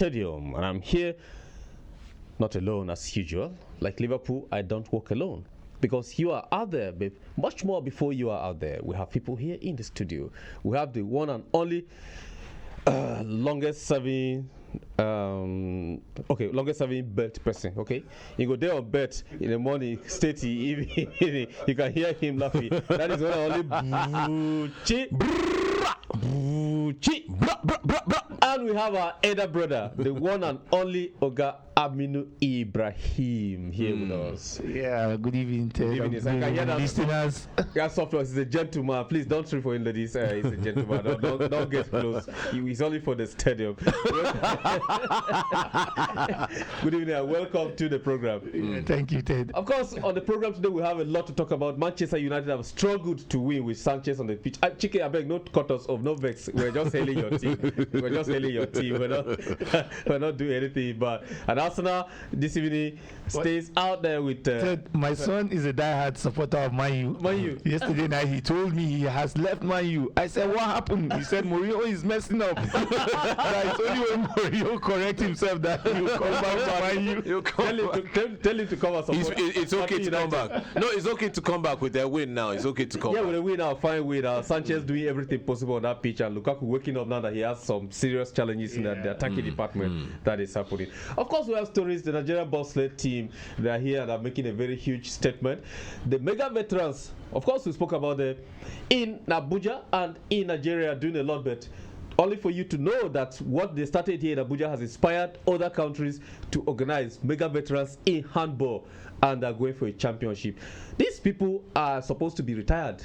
Stadium, and I'm here not alone as usual. Like Liverpool, I don't walk alone because you are out there, but much more before you are out there. We have people here in the studio. We have the one and only longest serving longest serving bet person. Okay, you go there on bet in the morning, state evening, you can hear him laughing. That is one and only and we have our elder brother, the one and only Oga Aminu Ibrahim here with us. Yeah, good evening, Ted. Good evening. I can hear that listeners. That software is a gentleman. Please don't trip for him, ladies. He's a gentleman. Don't get close. He's only for the stadium. Good evening and welcome to the program. Thank you, Ted. Of course, on the program today we have a lot to talk about. Manchester United have struggled to win with Sanchez on the pitch. Chike, I beg, no cut us off, no vex. We're just hailing your team. We're not doing anything. But and Arsenal this evening stays out there with. Ted, my son is a diehard supporter of Man U. Man U. Yesterday night he told me he has left Man U. I said, what happened? He said Mourinho is messing up. And I told you when Mourinho correct himself that he'll come back to Man U. Tell him to come and support. It's okay to come back. No, it's okay to come back with their win now. It's okay to come back. Yeah, with a win now, fine win. Sanchez doing everything possible on that pitch, and Lukaku waking up now that he has some serious challenges in the attacking department that is happening. Of course, we have stories. The Nigerian bobsled team, they are here and are making a very huge statement. The mega veterans, of course, we spoke about them in Abuja and in Nigeria doing a lot, but only for you to know that what they started here in Abuja has inspired other countries to organize mega veterans in handball, and are going for a championship. These people are supposed to be retired,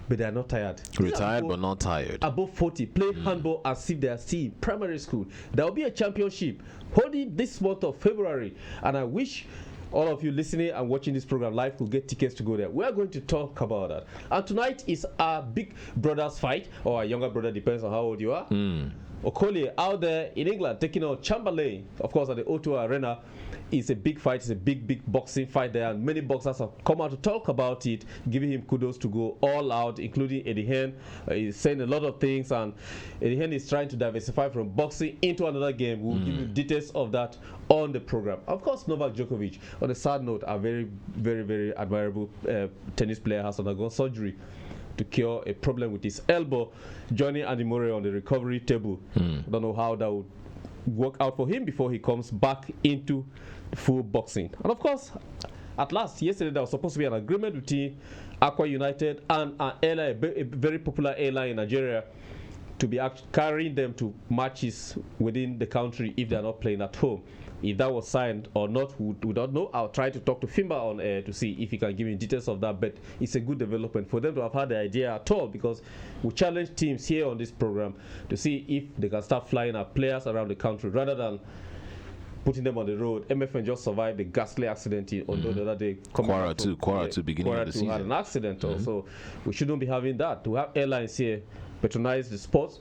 but they are not tired. Retired but not tired. Above 40, play handball as if they are still in primary school. There will be a championship holding this month of February, and I wish all of you listening and watching this program live could get tickets to go there. We are going to talk about that. And tonight is our big brothers fight, or our younger brother, depends on how old you are. Okoli out there in England taking on Chamberlain, of course, at the O2 Arena. It's a big fight. It's a big boxing fight there, and many boxers have come out to talk about it, giving him kudos to go all out, including Eddie Hearn. He's saying a lot of things, and Eddie Hearn is trying to diversify from boxing into another game. We'll give you details of that on the program. Of course, Novak Djokovic, on a sad note, a very admirable tennis player, has undergone surgery to cure a problem with his elbow, joining Andy Murray on the recovery table. I don't know how that would work out for him before he comes back into full boxing. And of course, at last, yesterday there was supposed to be an agreement between Aqua United and an airline, a very popular airline in Nigeria, to be carrying them to matches within the country if they are not playing at home. If that was signed or not, we don't know. I'll try to talk to Fimba on air to see if he can give me details of that. But it's a good development for them to have had the idea at all, because we challenge teams here on this program to see if they can start flying our players around the country rather than putting them on the road. MFN just survived the ghastly accident on the other day. Quara 2 beginning of the season. Had an accident also. We shouldn't be having that. We have airlines here patronize the sports,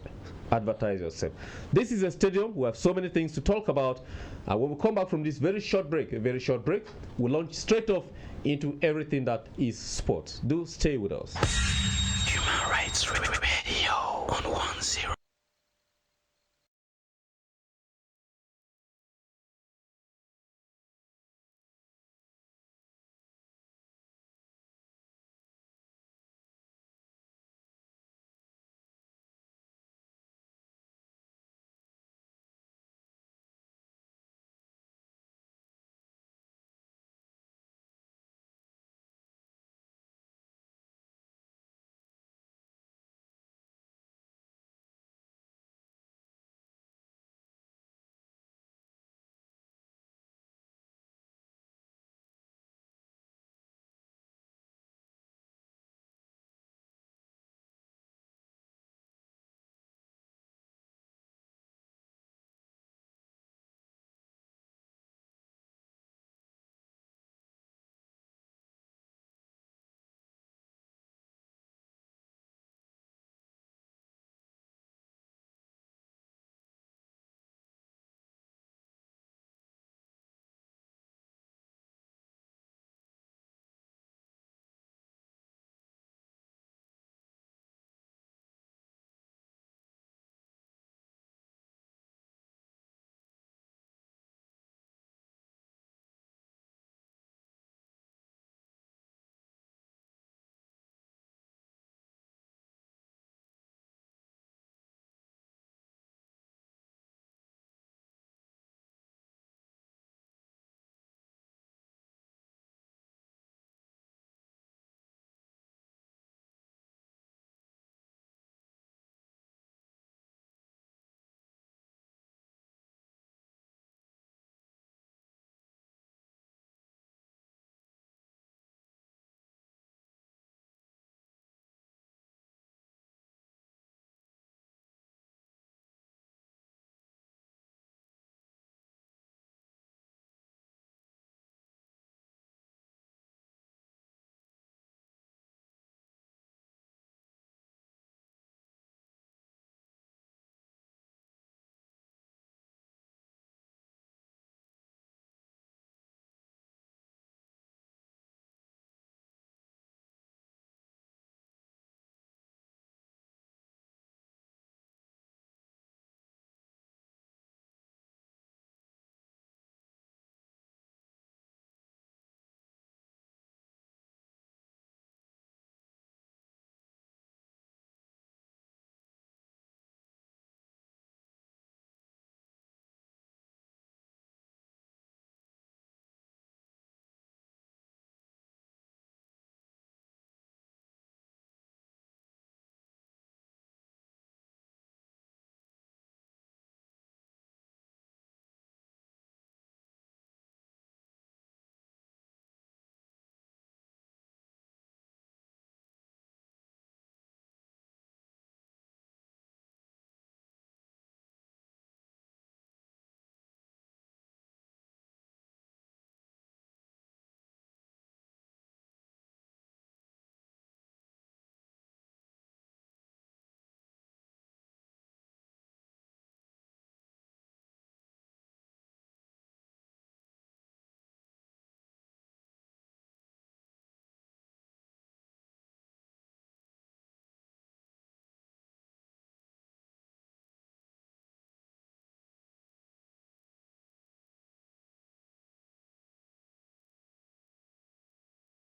advertise yourself. This is a stadium. We have so many things to talk about. And when we come back from this very short break, we'll launch straight off into everything that is sports. Do stay with us. Human Rights Radio on 10.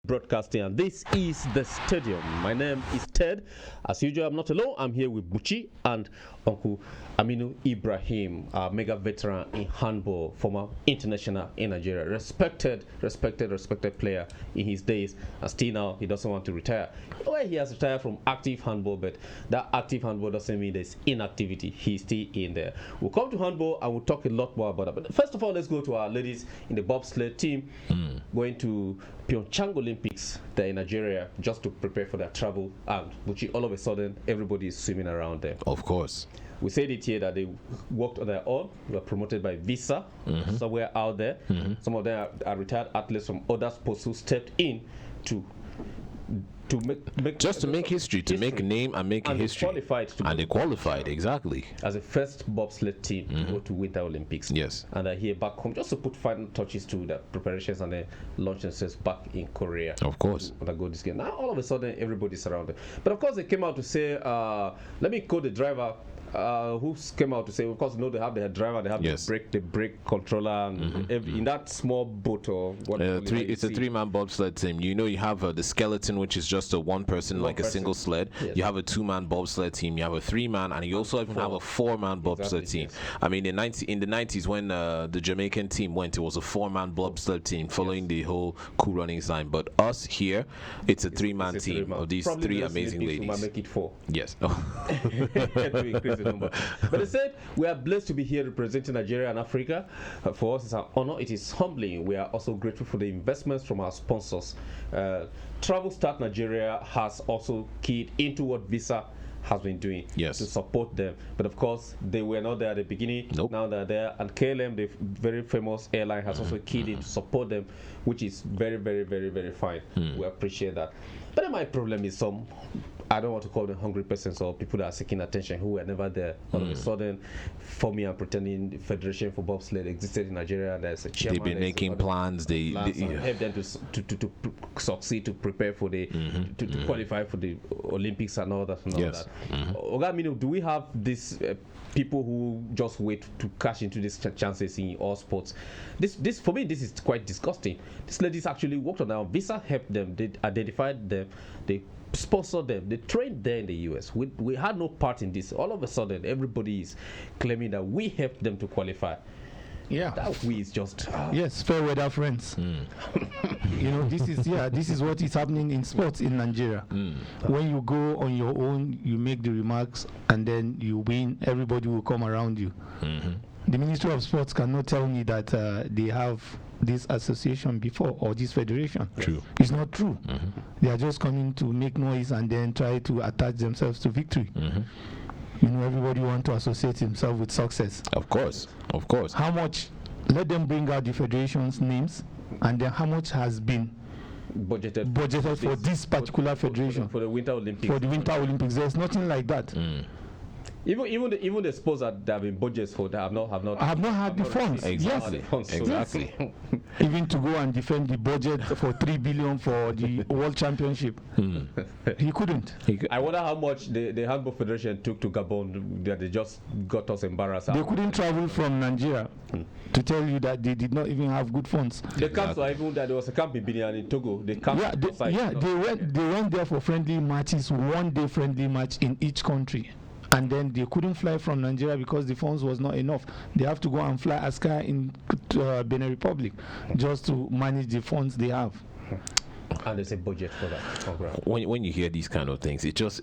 Broadcasting, and this is The Stadium. My name is Ted. As usual, I'm not alone. I'm here with Buchi and Uncle Aminu Ibrahim, a mega veteran in handball, former international in Nigeria, respected player in his days, and still now he doesn't want to retire. Well, he has retired from active handball, but that active handball doesn't mean there's inactivity. He's still in there. We'll come to handball and we'll talk a lot more about that. But first of all, let's go to our ladies in the bobsled team going to Pyeongchang Olympics there in Nigeria just to prepare for their travel, and which all of a sudden everybody is swimming around there. Of course. We said it here that they worked on their own, were promoted by Visa somewhere out there. Some of them are retired athletes from other sports who stepped in to make history, to make a name and make a history. They qualified, exactly. As a first bobsled team to go to Winter Olympics. Yes. And they're here back home just to put final touches to the preparations and then launch themselves back in Korea. Of course. To go this game. Now all of a sudden everybody's surrounded. But of course they came out to say, let me quote the driver. Who came out to say, of course, they have their driver, they have the brake controller, and in that small boat or what? It's a three-man bobsled team. You have the skeleton, which is just a one person, like a single sled. Yes. You have a two-man bobsled team. You have a three-man, and you also even have a four-man bobsled team. Yes. I mean, in the 90s when the Jamaican team went, it was a four-man bobsled team following the whole Cool Running sign. But us here, it's a three-man team of these three amazing ladies. Might make it four. Yes. Number. But they said we are blessed to be here representing Nigeria and Africa. For us, it's an honor. It is humbling. We are also grateful for the investments from our sponsors. Travel Start Nigeria has also keyed into what Visa has been doing to support them. But of course, they were not there at the beginning. Nope. Now they're there. And KLM, the very famous airline, has also keyed in to support them, which is very, very, very, very fine. We appreciate that. But then my problem is I don't want to call them hungry persons or people that are seeking attention who were never there. All of a sudden, for me, I'm pretending the Federation for Bobsled existed in Nigeria and there's a chairman. They've been making plans. They help them to succeed, to prepare for the to qualify for the Olympics and all that. Oga Aminu, do we have these people who just wait to cash into these chances in all sports? This for me, this is quite disgusting. These ladies actually worked on their own. Visa helped them. They identified them. They sponsored them. They trained there in the US. We had no part in this. All of a sudden, everybody is claiming that we helped them to qualify. Yeah, that we is just yes, fair weather friends. This is what is happening in sports in Nigeria. When you go on your own, you make the remarks, and then you win. Everybody will come around you. The Ministry of Sports cannot tell me that they have this association before or this federation. True. It's not true. They are just coming to make noise and then try to attach themselves to victory. Everybody wants to associate himself with success. Of course. How much? Let them bring out the federation's names, and then how much has been budgeted for this particular federation for the Winter Olympics. For the Winter Olympics, there's nothing like that. Even the sports that there have been budgets for that have not had the funds. Exactly. Yes. Exactly. Even to go and defend the budget for 3 billion for the World Championship, he couldn't. I wonder how much the Handball Federation took to Gabon that they just got us embarrassed. They couldn't travel from Nigeria to tell you that they did not even have good funds. The camps were even that there was a camp in Benin and in Togo. They went there for friendly matches, 1 day friendly match in each country. And then they couldn't fly from Nigeria because the funds was not enough. They have to go and fly Aska in Benin Republic just to manage the funds they have. And there's a budget for that program. When you hear these kind of things, it's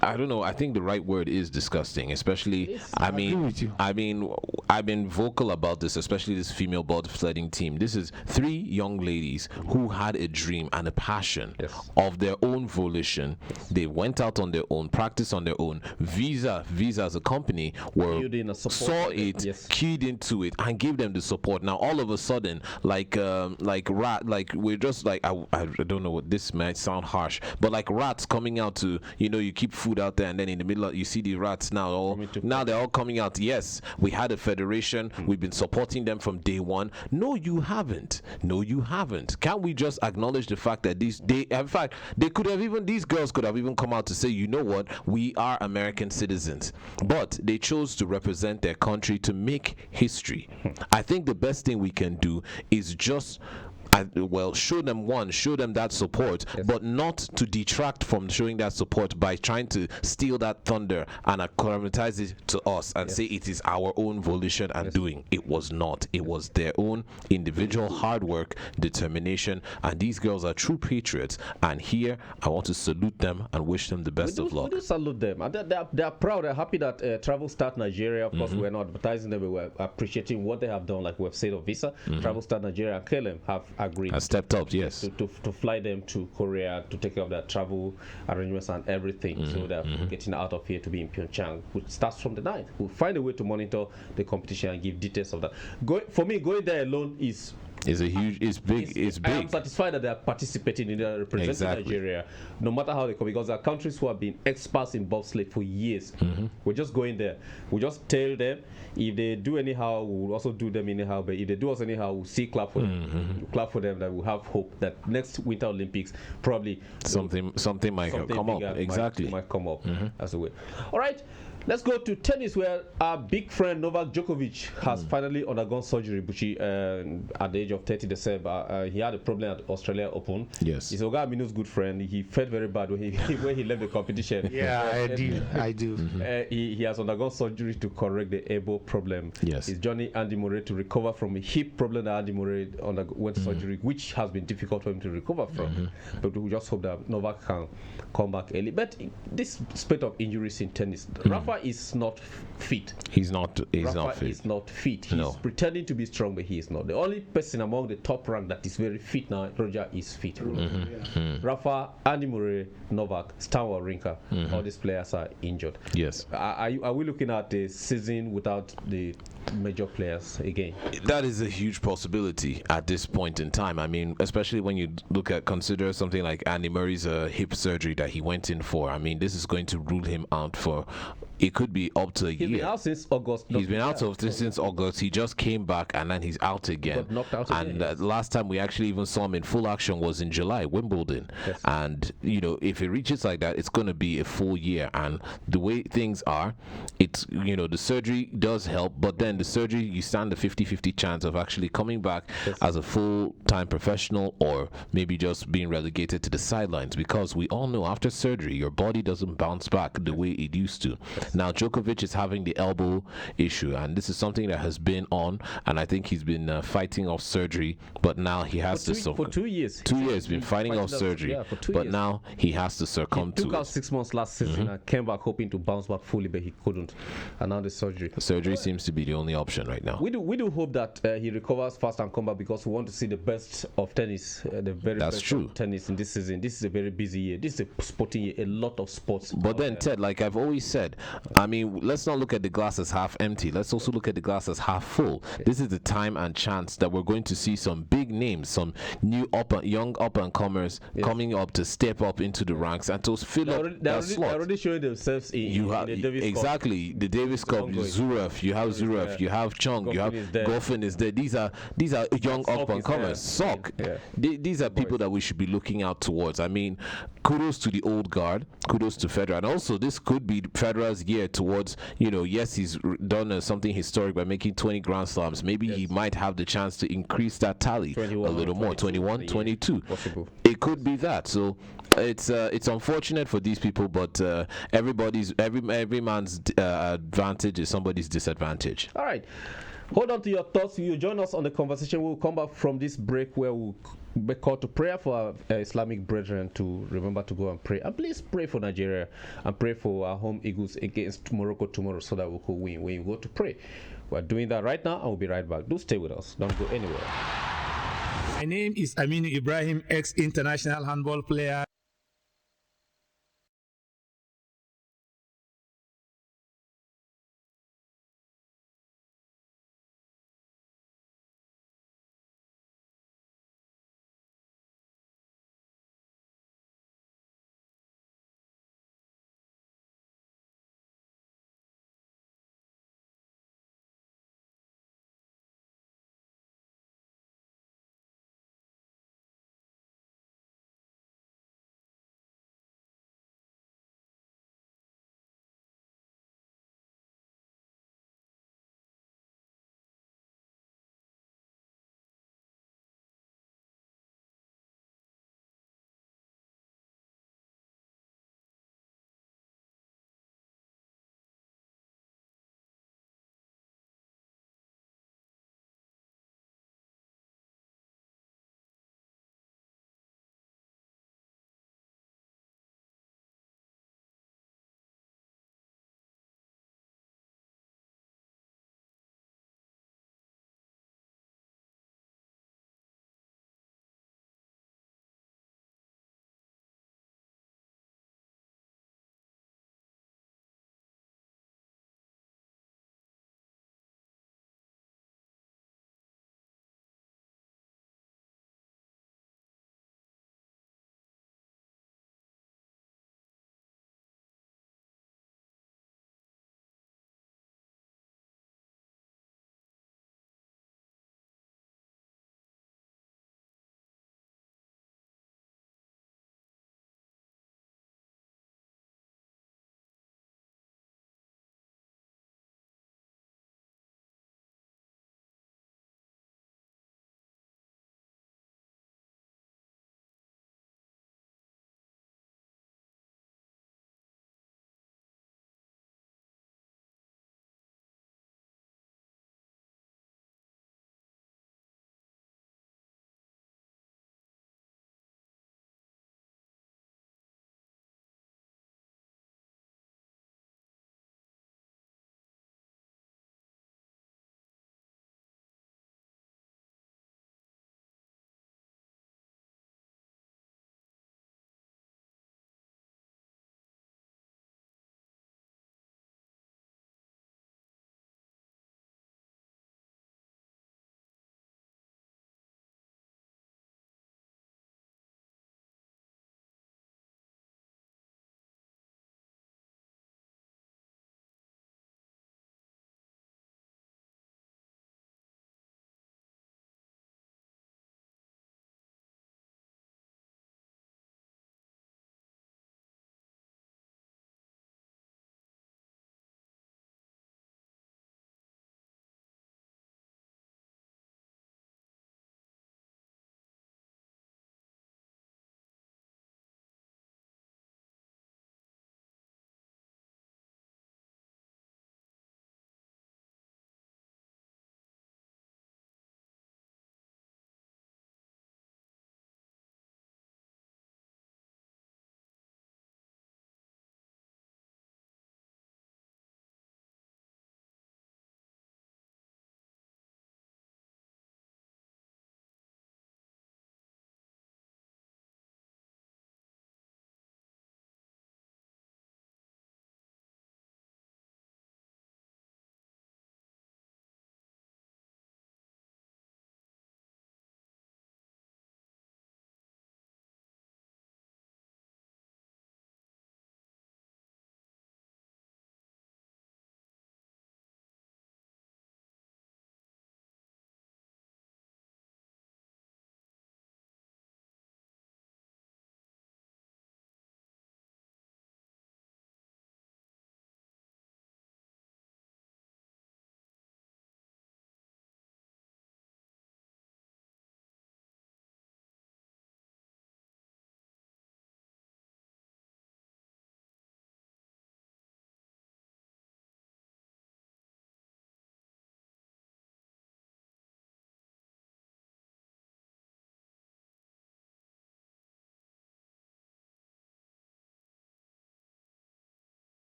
I don't know. I think the right word is disgusting. Especially, I've been vocal about this. Especially this female bobsledding team. This is 3 young ladies who had a dream and a passion of their own volition. They went out on their own, practiced on their own. Visa as a company saw it, keyed into it, and gave them the support. Now all of a sudden, we're just like I don't know what this might sound harsh, but like rats coming out to, you keep food out there and then in the middle you see the rats now they're all coming out. Yes, we had a federation, we've been supporting them from day one. No, you haven't. Can't we just acknowledge the fact that these girls could have even come out to say, you know what, we are American citizens, but they chose to represent their country to make history. I think the best thing we can do is just show them that support, but not to detract from showing that support by trying to steal that thunder and acclimatize it to us and say it is our own volition and doing. It was not. It was their own individual hard work, determination, and these girls are true patriots. And here, I want to salute them and wish them the best of luck. We do salute them. And they are proud. They're happy that Travel Start Nigeria, of course, we're not advertising them, but we're appreciating what they have done, like we've said of Visa. Travel Start Nigeria and KLM have agreed. Has stepped up, yes. To fly them to Korea, to take care of their travel arrangements and everything. So they're getting out of here to be in Pyeongchang, which starts from the 9th. We'll find a way to monitor the competition and give details of that. For me, going there alone is big. I am satisfied that they are participating in representing Nigeria, no matter how they come, because there are countries who have been experts in bobsleigh for years. We're just going there. We just tell them if they do anyhow, we'll also do them anyhow. But if they do us anyhow, we'll see clap for them. Clap for them. That we'll have hope that next Winter Olympics probably something might come up. Exactly, might come up as a way. All right. Let's go to tennis, where our big friend Novak Djokovic has finally undergone surgery, Buchi, at the age of 30 December. He had a problem at Australia Open. Yes. He's Oga Aminu's good friend. He felt very bad when he left the competition. Yeah, I do. He has undergone surgery to correct the elbow problem. Yes. He's joining Andy Murray to recover from a hip problem that Andy Murray underwent surgery, which has been difficult for him to recover from. But we just hope that Novak can come back early. But this spate of injuries in tennis, Rafa is not fit. He's not fit. Is not fit. He's pretending to be strong, but he is not. The only person among the top rank that is very fit now, Roger, is fit. Rafa, Andy Murray, Novak, Stan Wawrinka, all these players are injured. Yes. Are we looking at the season without the major players again? That is a huge possibility at this point in time. I mean, especially when you consider something like Andy Murray's hip surgery that he went in for. I mean, this is going to rule him out for, it could be up to a year. He's been out since August. He's been out since August. He just came back and then he's out again. Got knocked out again. And last time we actually even saw him in full action was in July, Wimbledon. Yes. And, if it reaches like that, it's going to be a full year. And the way things are, it's, the surgery does help, but then the surgery, you stand a 50-50 chance of actually coming back as a full-time professional, or maybe just being relegated to the sidelines, because we all know after surgery, your body doesn't bounce back the way it used to. Now, Djokovic is having the elbow issue, and this is something that has been on, and I think he's been fighting off surgery, but now he has to for 2 years. 2 years been fighting off surgery, for 2 but years. now he has to succumb to it. He took out 6 months last season and came back hoping to bounce back fully, but he couldn't. And now the surgery. Surgery seems to be the only option right now. We do hope that he recovers fast and come back, because we want to see the best of tennis, the very best of tennis in this season. This is a very busy year. This is a sporting year, a lot of sports. But then, Ted, like I've always said, I mean, let's not look at the glass as half empty. Let's also look at the glass as half full. This is the time and chance that we're going to see some big names, some new young up and comers coming up to step up into the ranks and to fill up that slot. They're already showing themselves in the Davis Cup. The Davis Cup. Zverev, you have Zverev, you have Chung, you have Goffin is there. These are young up and comers. Sock. These are people that we should be looking out towards. I mean, kudos to the old guard, kudos to Federer, and also this could be Federer's year towards, yes, he's done something historic by making 20 Grand Slams. Maybe he might have the chance to increase that tally a little more. 21, 22. Possible. It could be that. So it's unfortunate for these people, but every man's advantage is somebody's disadvantage. All right. Hold on to your thoughts. You join us on the conversation. We'll come back from this break where we'll be called to prayer for our Islamic brethren to remember to go and pray. And please pray for Nigeria and pray for our home Eagles against Morocco tomorrow, so that we could win when you go to pray. We're doing that right now, and we'll be right back. Do stay with us. Don't go anywhere. My name is Aminu Ibrahim, ex-international handball player.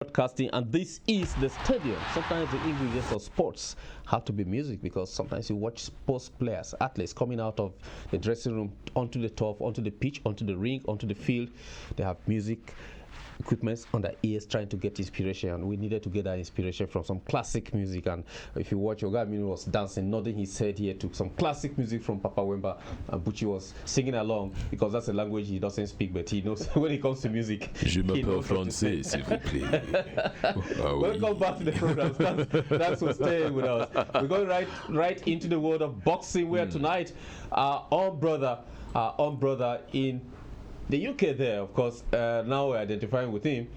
Broadcasting, and this is the stadium. Sometimes the ingredients of sports have to be music, because sometimes you watch sports players, athletes coming out of the dressing room onto the turf, onto the pitch, onto the ring, onto the field. They have music equipment on their ears trying to get inspiration, and we needed to get that inspiration from some classic music. And if you watch, Ogamino was dancing, nodding his head here to some classic music from Papa Wemba, and Bucci was singing along, because that's a language he doesn't speak, but he knows when it comes to music. Je m'appelle français, s'il vous plaît. Welcome back to the program. Thanks for staying with us. We're going right into the world of boxing, where tonight our own brother in the UK there, of course, now we're identifying with him.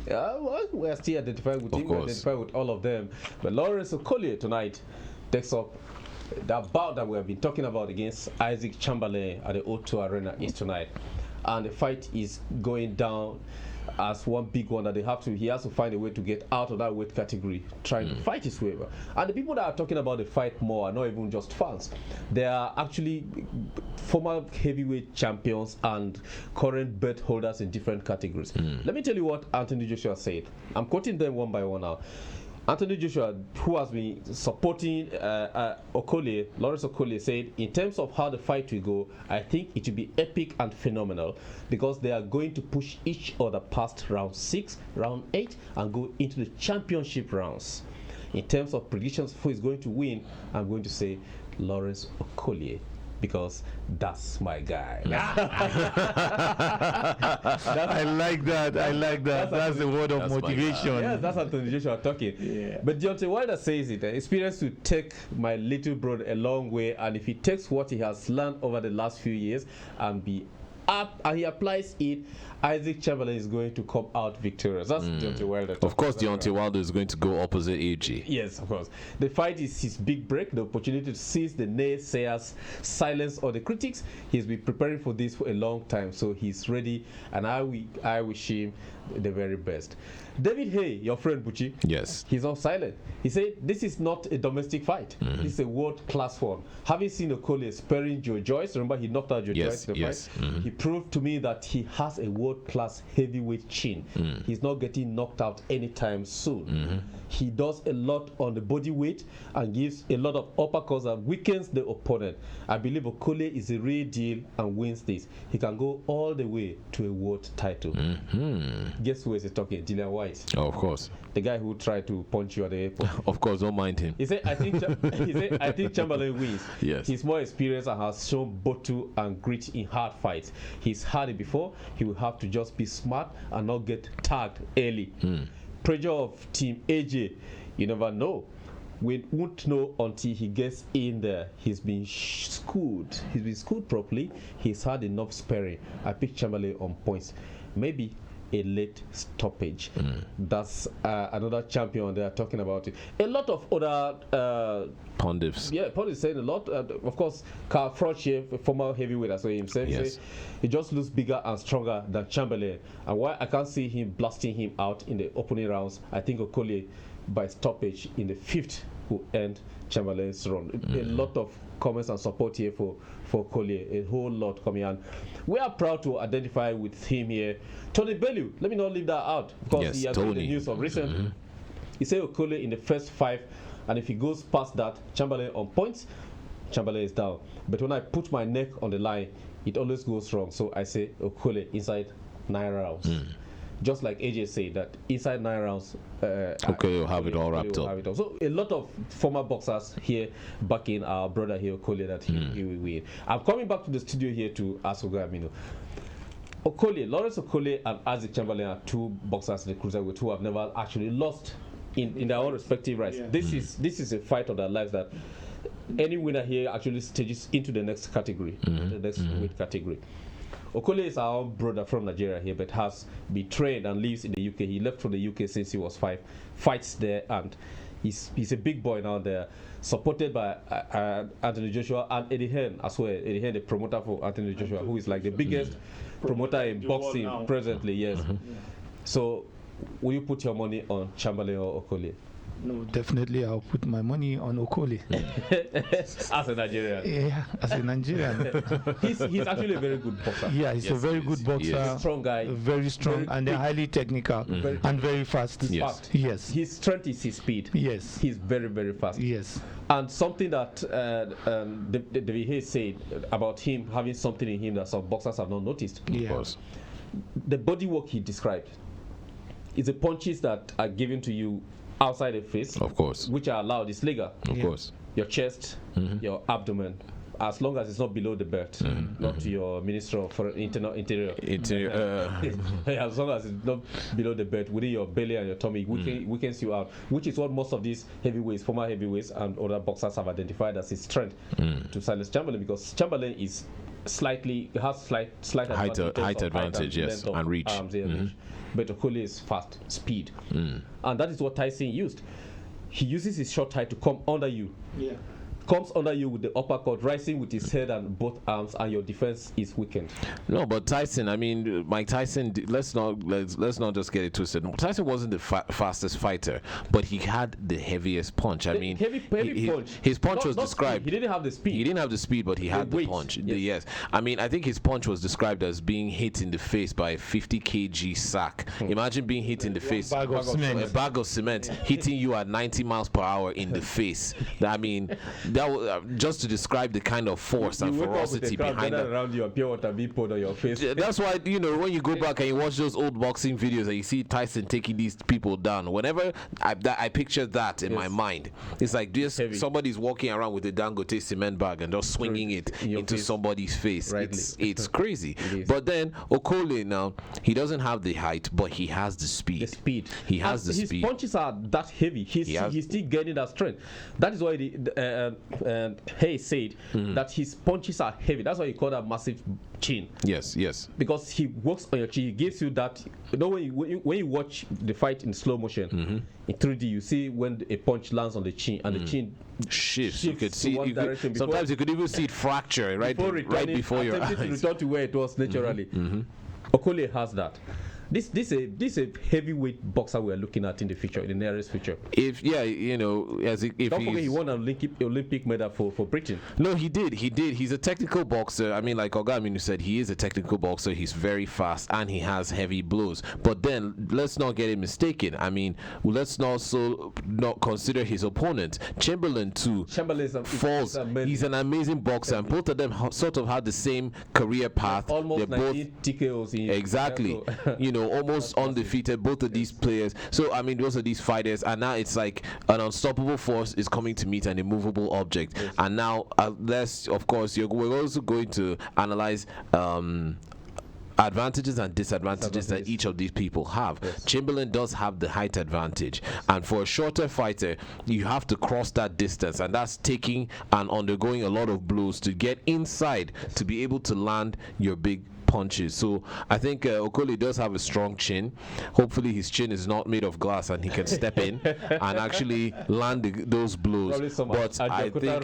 Well, we're still identifying with him, we're identifying with all of them. But Lawrence Okolie tonight takes up that bout that we have been talking about against Isaac Chamberlain at the O2 Arena is tonight. And the fight is going down as one big one that he has to find a way to get out of that weight category, trying to fight his way. And the people that are talking about the fight more are not even just fans. They are actually former heavyweight champions and current belt holders in different categories. Let me tell you what Anthony Joshua said. I'm quoting them one by one now. Anthony Joshua, who has been supporting Okolie, Lawrence Okolie, said, in terms of how the fight will go, I think it will be epic and phenomenal, because they are going to push each other past round 6, round 8, and go into the championship rounds. In terms of predictions who is going to win, I'm going to say Lawrence Okolie, because that's my guy. I like that. That's the word of motivation. Yes, that's Anthony Joshua talking. Yeah. But Deontay Wilder says it. Experience will take my little brother a long way, and if he takes what he has learned over the last few years and be up and he applies it, Isaac Chamberlain is going to come out victorious. That's Deontay Wilder. Of course, Deontay Wilder is going to go opposite AJ. Yes, of course. The fight is his big break, the opportunity to seize the naysayers, silence all the critics. He's been preparing for this for a long time, so he's ready, and I wish him the very best. David Hay, your friend Bucci, yes, he's not silent. He said this is not a domestic fight. This is a world-class one. Having seen Okolie sparing Joe Joyce, remember he knocked out Joe Joyce in the fight. He proved to me that he has a world-class heavyweight chin. He's not getting knocked out anytime soon. He does a lot on the body weight and gives a lot of uppercuts and weakens the opponent. I believe Okolie is a real deal and wins this. He can go all the way to a world title. Guess who is talking? Dillian White. Oh, of course. The guy who tried to punch you at the airport. Of course, don't mind him. He said, I think Chamberlain wins. Yes. He's more experienced and has shown bottle and grit in hard fights. He's had it before. He will have to just be smart and not get tagged early. Pressure of Team AJ, you never know. We won't know until he gets in there. He's been schooled. He's been schooled properly. He's had enough sparring. I picked Chamberlain on points. Maybe a late stoppage. That's another champion they are talking about it. A lot of other pundits. Yeah, pundits saying a lot. Of course, Carl Froch, a former heavyweight as well himself, yes, he just looks bigger and stronger than Chamberlain. And why I can't see him blasting him out in the opening rounds, I think Okolie by stoppage in the 5th will end Chamberlain's run. A lot of comments and support here for Okolie, a whole lot coming on. We are proud to identify with him here. Tony Bellew, let me not leave that out, because he has been in the news of recent. He said Okolie in the first 5, and if he goes past that, Chamberlain on points, Chamberlain is down. But when I put my neck on the line, it always goes wrong. So I say Okolie inside 9 rounds. Just like AJ said, that inside 9 rounds, Okolie will have it all wrapped up. So a lot of former boxers here backing our brother here, Okolie, that he will win. I'm coming back to the studio here to ask Ogamino. Okolie, Lawrence Okolie and Isaac Chamberlain are 2 boxers in the cruiserweight who have never actually lost in their own respective rights. Yeah. This is a fight of their lives that any winner here actually stages into the next category, the next weight category. Okolie is our brother from Nigeria here, but has been trained and lives in the UK. He left from the UK since he was 5, fights there, and he's a big boy now there, supported by Anthony Joshua and Eddie Hearn as well. Eddie Hearn, the promoter for Anthony Joshua, who is like the biggest promoter in boxing presently. Yes. So, will you put your money on Chamberlain or Okolie? No, definitely I'll put my money on Okoli. As a Nigerian. Yeah, as a Nigerian. He's actually a very good boxer. Yeah, he's a very good boxer. Strong guy. Very strong, and they're highly technical and very fast. Yes. Yes. His strength is his speed. Yes. He's very, very fast. Yes. And something that David Hayes said about him having something in him that some boxers have not noticed. Yeah. Of course. The body work he described is the punches that are given to you outside the face, Of course. which are allowed. It's legal. Of course. Your chest, your abdomen, as long as it's not below the belt, not to your Minister of Interior. As long as it's not below the belt, within your belly and your tummy, weakens you out, which is what most of these heavyweights, former heavyweights, and other boxers have identified as his strength to silence Chamberlain, because Chamberlain is slight Height advantage, yes, length of and reach. arms, reach. But Okoli is fast, speed, and that is what Tyson used. He uses his short height to come under you. Yeah. Comes under you with the uppercut, rising with his head and both arms, and your defense is weakened. No, but Tyson, I mean, Mike Tyson, let's not just get it twisted. Tyson wasn't the fastest fighter, but he had the heaviest punch. I mean, heavy punch. His punch was Not described. speed. He didn't have the speed. He didn't have the speed, but he had the weight. punch. Yes. Yes. I mean, I think his punch was described as being hit in the face by a 50 kg sack. Imagine being hit in the face. Bag of cement. A bag of cement hitting you at 90 miles per hour in the face. I mean, that was just to describe the kind of force and ferocity behind that. Around you, and pure water being poured on your face. That's why, you know, when you go back and you watch those old boxing videos and you see Tyson taking these people down, whenever I picture that in my mind, it's like just somebody's walking around with a Dangote cement bag and just swinging it into somebody's face. It's crazy. But then Okoli now, he doesn't have the height, but he has the speed. He has the his speed. His punches are that heavy. He's still getting that strength. That is why Hayes said that his punches are heavy. That's why he called that massive chin. Yes. Because he works on your chin. He gives you that. You know, when you watch the fight in slow motion in 3D, you see when a punch lands on the chin and the chin shifts. You could see. Sometimes you could even see it fracture right before your eyes. To return to where it was naturally. Okoli has that. This is a heavyweight boxer we are looking at in the future, in the nearest future. If don't forget he won an Olympic medal for Britain. No, he did. He's a technical boxer. I mean, like Ogaminu said, he is a technical boxer. He's very fast and he has heavy blows. But then let's not get it mistaken. I mean, let's also not consider his opponent. Chamberlain too. Falls. He's an amazing boxer, and both of them sort of had the same career path. Almost They're both TKOs. Exactly. Almost undefeated, both of these players. So I mean, those are these fighters, and now it's like an unstoppable force is coming to meet an immovable object. And now, unless of course we're also going to analyze advantages and disadvantages that each of these people have. Chamberlain does have the height advantage, and for a shorter fighter you have to cross that distance, and that's taking and undergoing a lot of blows to get inside to be able to land your big punches. So I think Okoli does have a strong chin. Hopefully his chin is not made of glass and he can step in and actually land those blows. But I think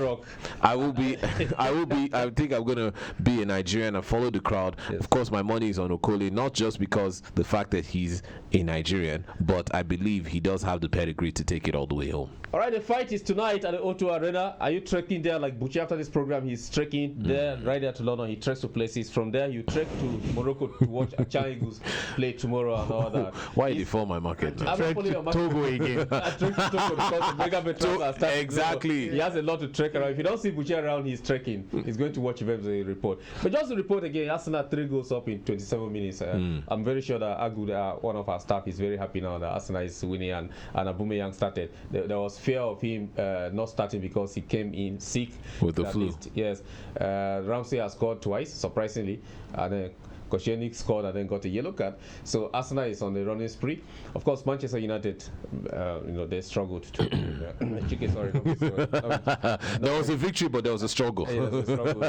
I think I'm gonna be a Nigerian and follow the crowd. Of course my money is on Okoli, not just because the fact that he's a Nigerian, but I believe he does have the pedigree to take it all the way home. Alright, the fight is tonight at the O2 Arena. Are you trekking there like Buchi after this program? He's trekking there, right there to London. He treks to places. From there, you trek to Morocco to watch Achan Eagles play tomorrow and all that. Why did for my market? I'm not following your market. Togo again. I trek to Togo because the mega veterans are starting. Exactly. He has a lot to trek around. If you don't see Buchi around, he's trekking. He's going to watch events and report. But just to report again, Arsenal 3 goals up in 27 minutes. I'm very sure that Agud, one of our staff, is very happy now that Arsenal is winning and Aubameyang started. There was fear of him not starting because he came in sick with the flu. Yes, Ramsey has scored twice, surprisingly, and then Koscielny scored and then got a yellow card. So Arsenal is on the running spree. Of course, Manchester United, they struggled to. There was a victory, but there was a struggle. Yes, a struggle.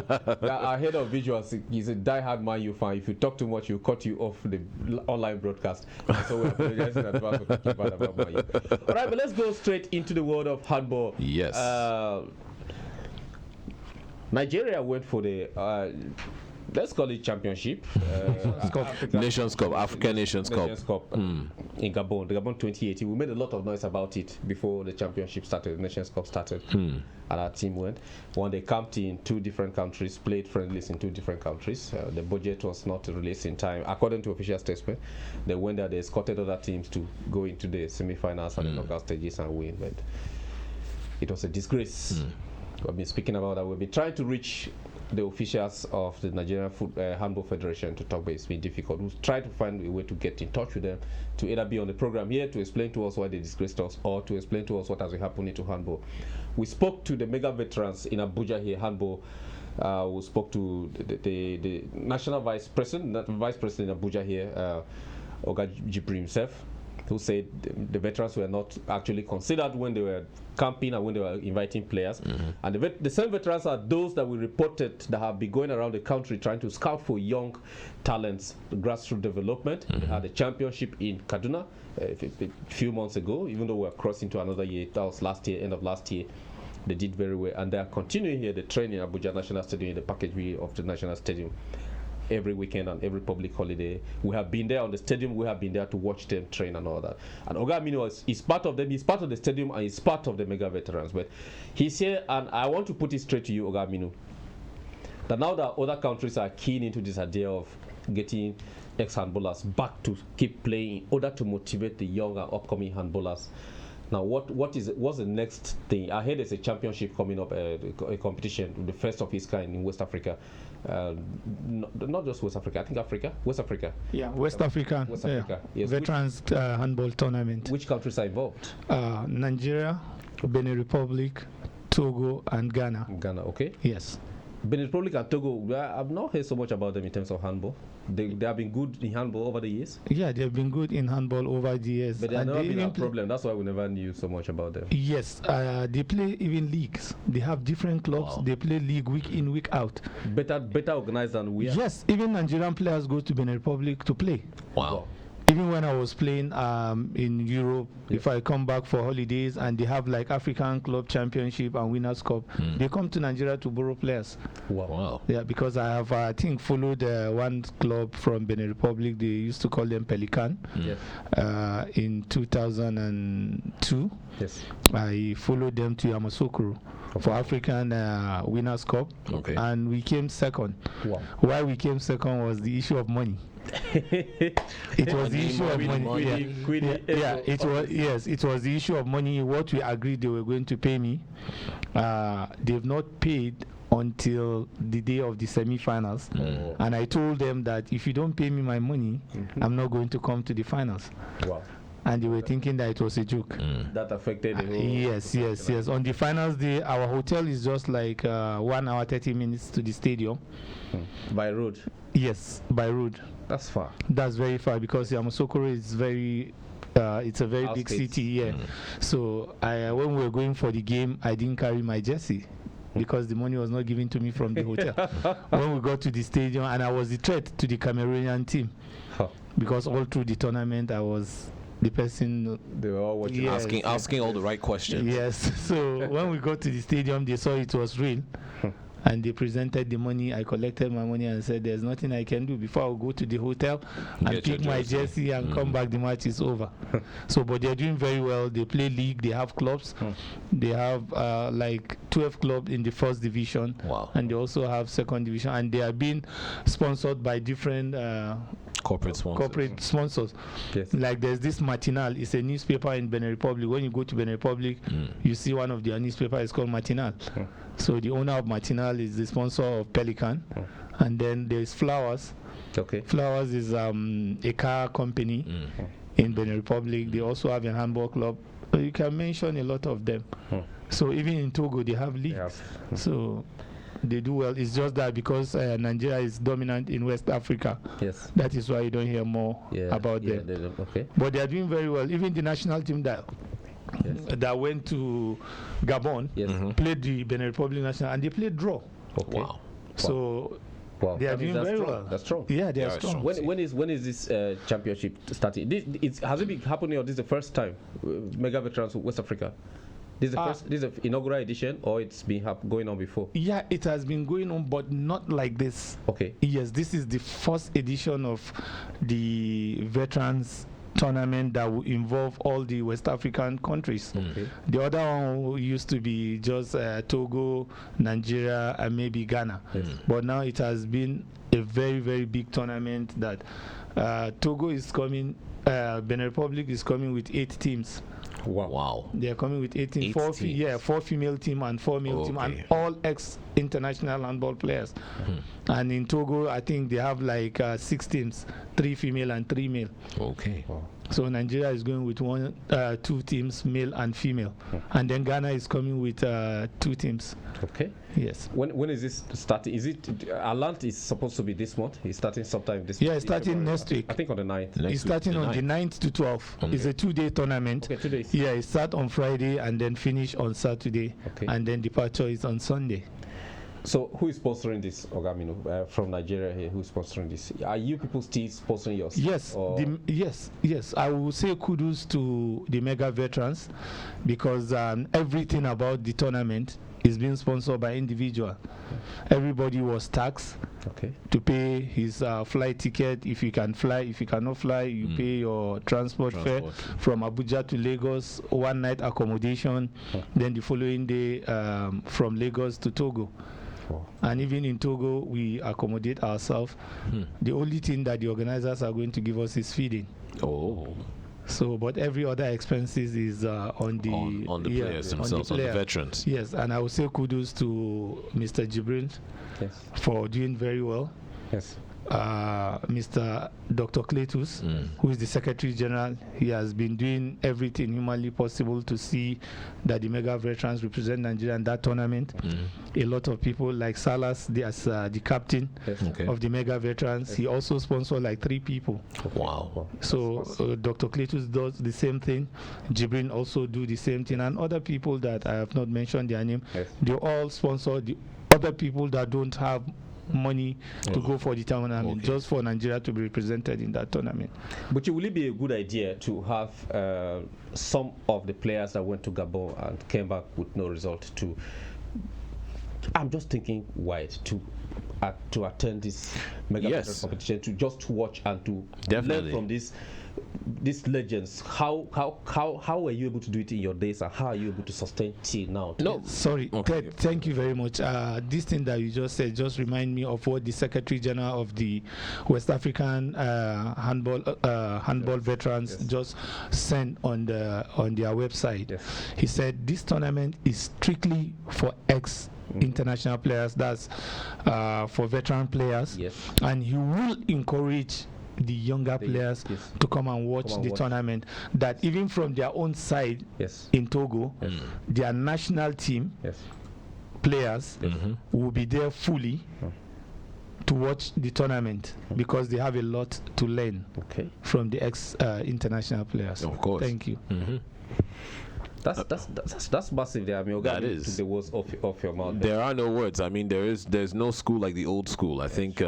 Our head of visuals, he's a die-hard Man U fan. If you talk too much, he'll cut you off the online broadcast. So we apologize in advance for talking bad about Man U. All right, but let's go straight into the world of handball. Yes. Nigeria went for the let's call it championship. Nations Cup, African Nations Cup. In Gabon, the Gabon 2018. We made a lot of noise about it before the championship started, the Nations Cup started. And our team went. When they camped in 2 different countries, played friendlies in 2 different countries. The budget was not released in time, according to official statement. They went there, they escorted other teams to go into the semi-finals and the knockout stages and win. But it was a disgrace. We've been speaking about that. We've been trying to reach the officials of the Nigerian Handball Federation to talk, but it's been difficult. We'll try to find a way to get in touch with them to either be on the program here to explain to us why they disgraced us, or to explain to us what has been happening to handball. We spoke to the mega veterans in Abuja here, handball. We spoke to the national vice president in Abuja here, Oga Jibri himself, who said the veterans were not actually considered when they were camping and when they were inviting players. And the same veterans are those that we reported that have been going around the country trying to scout for young talents, grassroots development. They had a championship in Kaduna a few months ago, even though we're crossing to another year. That was last year, end of last year. They did very well. And they are continuing here, the training at Abuja National Stadium, in the package B of the National Stadium. Every weekend and every public holiday, we have been there on the stadium. We have been there to watch them train and all that. And Oga Aminu is part of them. He's part of the stadium and he's part of the mega veterans. But he's here, and I want to put it straight to you, Oga Aminu, that now that other countries are keen into this idea of getting ex-handballers back to keep playing in order to motivate the young and upcoming handballers. Now, what's the next thing? I heard there's a championship coming up, a competition, the first of its kind in West Africa. Not just West Africa, I think West Africa. Yeah, West Africa. West Africa. Yes. Veterans handball tournament. Which countries are involved? Nigeria, Benin Republic, Togo, and Ghana. Ghana, okay. Yes. Benin Republic and Togo, I've not heard so much about them in terms of handball. They have been good in handball over the years. Yeah, they've been good in handball over the years. But they have never been a problem. That's why we never knew so much about them. Yes, they play even leagues. They have different clubs. Wow. They play league week in, week out. Better organized than we are. Yes, even Nigerian players go to Benin Republic to play. Wow. Even when I was playing in Europe, if I come back for holidays and they have like African Club Championship and Winners' Cup, they come to Nigeria to borrow players. Wow. Yeah, because I have, I think, followed one club from Benin Republic. They used to call them Pelican. In 2002. Yes. I followed them to Yamoussoukro for African Winners' Cup. Okay. And we came second. Wow. Why we came second was the issue of money. It was the issue of money. It was the issue of money. What we agreed they were going to pay me, they've not paid until the day of the semi-finals. And I told them that if you don't pay me my money, I'm not going to come to the finals. Wow. And they were thinking that it was a joke. That affected the whole. Yes. On the finals day, our hotel is just like 1 hour 30 minutes to the stadium. By road? Yes, by road. That's far. That's very far because Yamoussoukro is very. It's a very big city. Yeah. So when we were going for the game, I didn't carry my jersey because the money was not given to me from the hotel. When we got to the stadium, and I was the threat to the Cameroonian team because all through the tournament I was the person. They were all watching, asking all the right questions. Yes. So when we got to the stadium, they saw it was real. And they presented the money. I collected my money and said, "There's nothing I can do before I go to the hotel and pick my jersey and come back. The match is over." So, but they're doing very well. They play league. They have clubs. They have like 12 clubs in the first division. Wow. And they also have second division. And they are being sponsored by different corporate sponsors. Yes. Like there's this Matinal. It's a newspaper in Benin Republic. When you go to Benin Republic, you see one of their newspapers is called Matinal. So the owner of Matinal is the sponsor of Pelican. And then there's Flowers. Okay. Flowers is a car company in Benin Republic. They also have a handball club. You can mention a lot of them. So even in Togo, they have leagues. So they do well. It's just that because Nigeria is dominant in West Africa, that is why you don't hear more about them. Okay. But they are doing very well. Even the national team that went to Gabon played the Benin Republic national, and they played draw. Okay. Wow. So they are doing very well. That's strong. Yeah, they are strong. When is this championship starting? Has it been happening, or this is the first time? Mega Veterans West Africa. This is the first. This is the inaugural edition, or it's been going on before? Yeah, it has been going on, but not like this. Okay. Yes, this is the first edition of the veterans tournament that will involve all the West African countries. Okay. The other one used to be just Togo, Nigeria, and maybe Ghana. Yes. But now it has been a very, very big tournament that Togo is coming, Benin Republic is coming with 8 teams. Wow. They are coming with 18, 8 4 teams. 4 female team and 4 male team, and all ex-international handball players. And in Togo, I think they have like 6 teams, 3 female and 3 male. Okay. Wow. So Nigeria is going with 2 teams, male and female, and then Ghana is coming with 2 teams. Okay. Yes. When is this starting? Is it Alant is supposed to be this month? It's starting sometime this. Yeah, it's starting February. next week. I think on the 9th. It's starting on the 9th to 12th. It's a 2-day tournament. Okay, 2 days. Yeah, it starts on Friday and then finish on Saturday, Okay. and then departure is on Sunday. So who is sponsoring this, Ogamino, from Nigeria here? Who is sponsoring this? Are you people still sponsoring yours? Yes, yes. I will say kudos to the mega veterans, because everything about the tournament is being sponsored by individual. Everybody was taxed to pay his flight ticket. If you can fly, if you cannot fly, you pay your transport fare from Abuja to Lagos, 1 night accommodation, then the following day from Lagos to Togo. And even in Togo, we accommodate ourselves. The only thing that the organizers are going to give us is feeding. So, but every other expenses is on the players themselves, on the veterans. Yes, and I would say kudos to Mr. Jibril for doing very well. Yes. Mr. Dr. Cletus, who is the Secretary General, he has been doing everything humanly possible to see that the mega veterans represent Nigeria in that tournament. A lot of people like Salas, the captain of the mega veterans, he also sponsored like 3 people. Wow. So Dr. Cletus does the same thing. Jibrin also do the same thing, and other people that I have not mentioned their name, they all sponsor the other people that don't have money to go for the tournament, just for Nigeria to be represented in that tournament. But will it be a good idea to have some of the players that went to Gabon and came back with no result to, I'm just thinking wide, to attend this mega competition, to just watch and to learn from these legends? How were you able to do it in your days, and how are you able to sustain till now? No, sorry. Ted, thank you very much. This thing that you just said just remind me of what the Secretary General of the West African handball veterans just sent on their website. He said this tournament is strictly for international players, that's for veteran players, and he will encourage the younger players to come and watch the tournament, that even from their own side in Togo, their national team players will be there fully to watch the tournament, because they have a lot to learn from the international players. Of course. Thank you. That's massive there. I mean, that is. Took the words off your mouth. There are no words. I mean, there's no school like the old school. I think,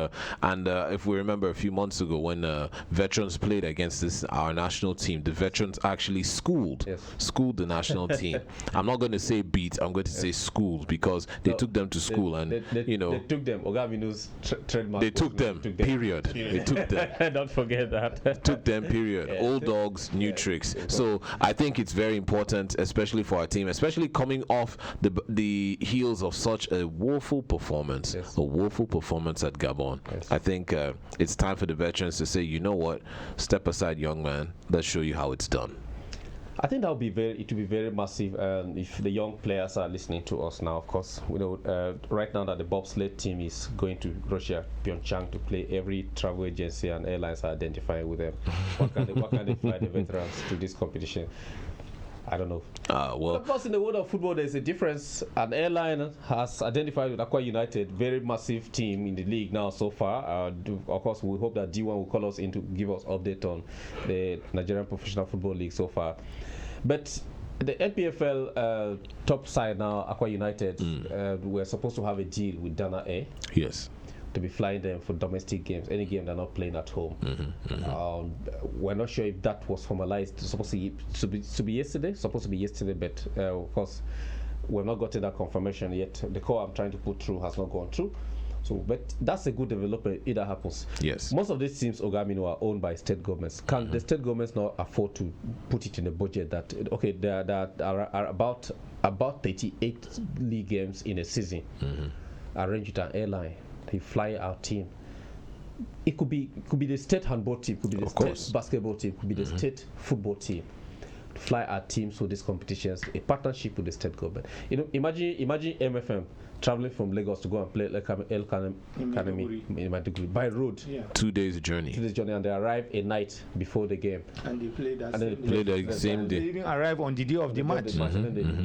and if we remember a few months ago when veterans played against our national team, the veterans actually schooled the national team. I'm not going to say beat. I'm going to say schooled, because they took them to school, and they took them. Ogamino's trademark. They took them. Period. They took them. Don't forget that. Took them. Period. Old dogs, new tricks. So I think it's very important, especially for our team, especially coming off the heels of such a woeful performance, at Gabon. I think it's time for the veterans to say, you know what, step aside, young man, let's show you how it's done. I think it will be very massive if the young players are listening to us now. Of course, we know right now that the bobsled team is going to Russia, Pyeongchang, to play. Every travel agency and airlines are identifying with them. What can they fly the veterans to this competition? I don't know. Of course, in the world of football, there's a difference. An airline has identified with Aqua United, very massive team in the league now so far. Of course, we hope that D1 will call us in to give us update on the Nigerian Professional Football League so far. But the NPFL top side now, Aqua United, we're supposed to have a deal with Dana Air. Yes. to be flying them for domestic games, any game they're not playing at home. We're not sure if that was formalized. It's supposed to be yesterday, but of course, we've not gotten that confirmation yet. The call I'm trying to put through has not gone through. So, but that's a good development if that happens. Yes. Most of these teams, Ogamino, are owned by state governments. Can the state governments not afford to put it in a budget that, okay, there are about 38 league games in a season, arrange with an airline, they fly our team. It could be the state handball team, could be the state basketball team, could be the state football team. Fly our teams for these competitions, a partnership with the state government. You know, imagine MFM traveling from Lagos to go and play El Academy in Maiduguri by road. 2 days journey. And they arrive a night before the game. And they play that the same day. They even arrive on the day of the match.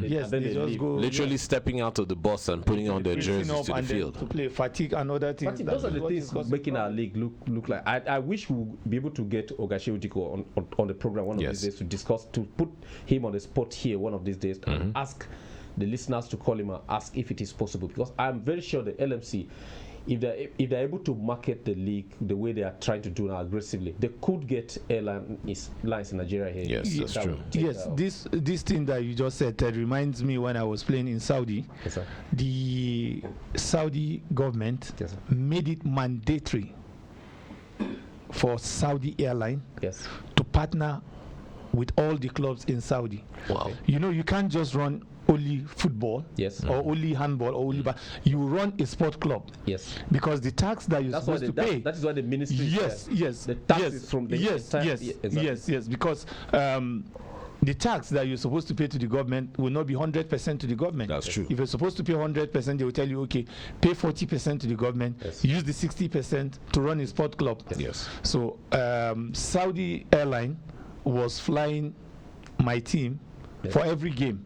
Yes, they just go. Literally stepping out of the bus and putting on their jerseys to the field. To play fatigue and other things. Those are the things making our league look like. I wish we would be able to get Ogashi Udiko on the program one of these days to discuss, to put him on the spot here one of these days and ask the listeners to call him and ask if it is possible, because I'm very sure the LMC, if they're able to market the league the way they are trying to do now aggressively, they could get lines in Nigeria here. Yes, that's true. Yes, this thing that you just said, Ted, reminds me when I was playing in Saudi. Yes, sir. The Saudi government made it mandatory for Saudi airline to partner with all the clubs in Saudi. Wow. You know, you can't just run only football or only handball or only you run a sport club. Yes. Because the tax that you're supposed to pay. That is why the ministry Yes. The tax is from the yes, because the tax that you're supposed to pay to the government will not be 100% to the government. That's true. If you're supposed to pay 100%, they will tell you, okay, pay 40% to the government, use the 60% to run a sport club. Yes. So Saudi airline was flying my team for every game.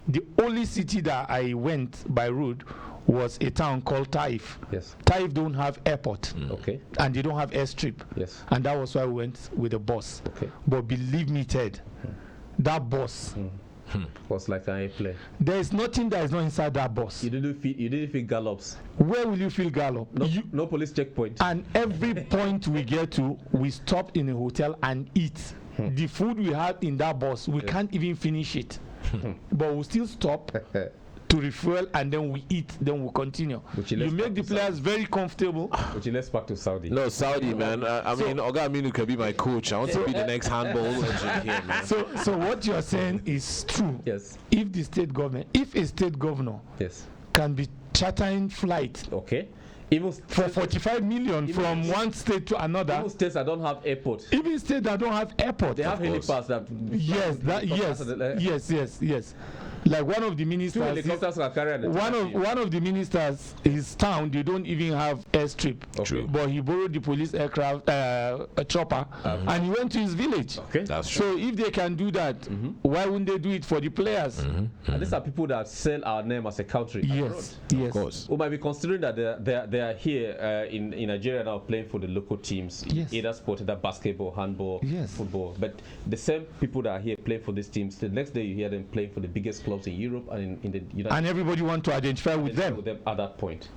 The only city that I went by road was a town called Taif. Yes. Taif don't have airport. Okay. And they don't have airstrip. Yes. And that was why we went with a bus. Okay. But believe me, Ted, that bus was like an airplane. there is nothing that is not inside that bus. You didn't feel gallops. Where will you feel gallop? No police checkpoint. And every point we get to, we stop in a hotel and eat. The food we have in that bus, we can't even finish it. But we still stop to refuel, and then we eat, then we continue. You make the players very comfortable. But let's back to Saudi. No, Saudi, man. I mean, Oga Aminu can be my coach. I want to be the next handball legend here, man. So what you're saying is true. Yes. If a state governor can be chartering flight even for 45 million from one state to another. Even states that don't have airport. Even states that don't have airport. They have helipads that. Yes. Like one of the ministers, one of the ministers, his town, they don't even have airstrip. Okay. But he borrowed the police aircraft, a chopper, and he went to his village. Okay. That's true. So if they can do that, why wouldn't they do it for the players? And these are people that sell our name as a country. Yes. Of course. We might be considering that they are here in Nigeria now playing for the local teams, either sport, either basketball, handball, football. But the same people that are here playing for these teams, the next day you hear them playing for the biggest clubs in Europe and in the United States. And everybody want to identify with them at that point.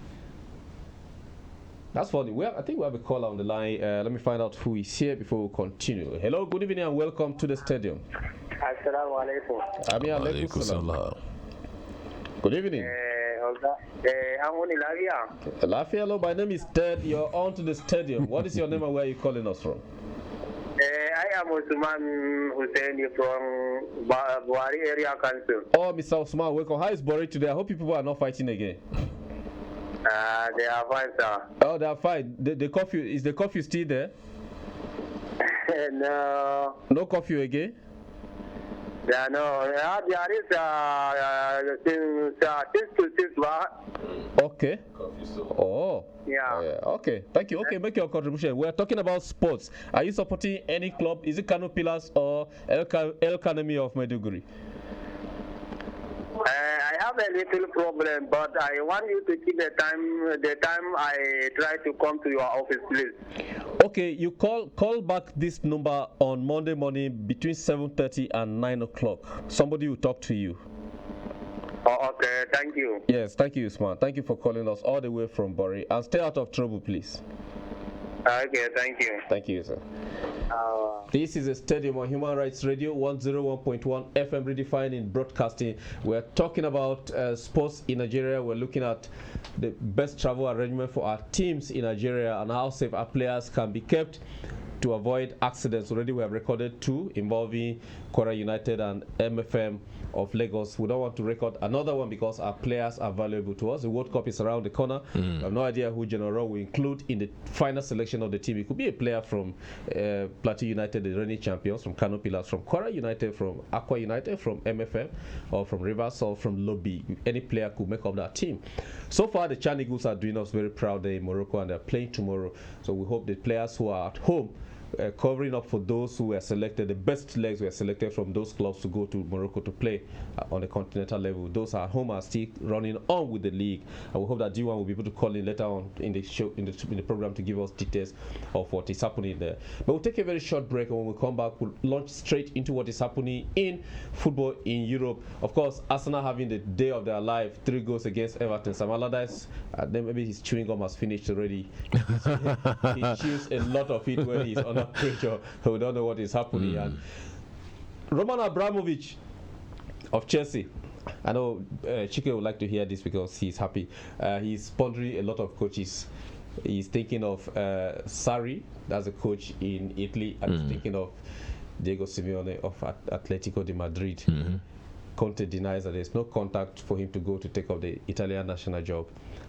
That's funny. I think we have a caller on the line. Let me find out who is here before we continue. Hello, good evening and welcome to the stadium. Assalamu alaikum. Alaikum salam. Good evening. Lafia, hello, my name is Ted. You're on to the stadium. What is your name and where are you calling us from? I am Usman Hussein from Buhari Area Council. Oh, Mr. Usman, welcome. How is Buhari today? I hope people are not fighting again. They are fine, sir. Oh, they are fine. The curfew, is the curfew still there? No. No curfew again? Yeah, no. There is 6 to 6, Okay. Oh. Yeah. Okay. Thank you. Okay, make your contribution. We're talking about sports. Are you supporting any club? Is it Kano Pillars or El Kanemi of Maiduguri? I have a little problem, but I want you to keep the time I try to come to your office, please. Okay, you call back this number on Monday morning between 7:30 and 9 o'clock. Somebody will talk to you. Oh, okay, thank you. Yes, thank you, Usman. Thank you for calling us all the way from Bury. And stay out of trouble, please. Okay, thank you. Thank you, sir. This is a Stadium on Human Rights Radio 101.1 FM redefining broadcasting. We're talking about sports in Nigeria. We're looking at the best travel arrangement for our teams in Nigeria and how safe our players can be kept to avoid accidents. Already we have recorded 2 involving Kwara United and MFM of Lagos. We don't want to record another one because our players are valuable to us. The World Cup is around the corner. We have no idea who General will include in the final selection of the team. It could be a player from Plateau United, the reigning champions, from Kano Pillars, from Kwara United, from Aqua United, from MFM, or from Rivers, or from Lobby. Any player could make up that team. So far, the Chan Eagles are doing us very proud. They're in Morocco and they're playing tomorrow. So we hope the players who are at home covering up for those who were selected, the best legs were selected from those clubs to go to Morocco to play on the continental level. Those at home are still running on with the league, and we hope that D1 will be able to call in later on in the show, in the program, to give us details of what is happening there. But we'll take a very short break, and when we come back, we'll launch straight into what is happening in football in Europe. Of course, Arsenal having the day of their life, 3 goals against Everton. Sam Allardyce, then maybe his chewing gum has finished already. He chews a lot of it when he's under pressure. We don't know what is happening. And Roman Abramovich of Chelsea, I know Chike would like to hear this because he's happy. He's pondering a lot of coaches. He's thinking of Sarri, that's a coach in Italy, and he's thinking of Diego Simeone of Atletico de Madrid. Conte denies that there's no contact for him to go to take up the Italian national job.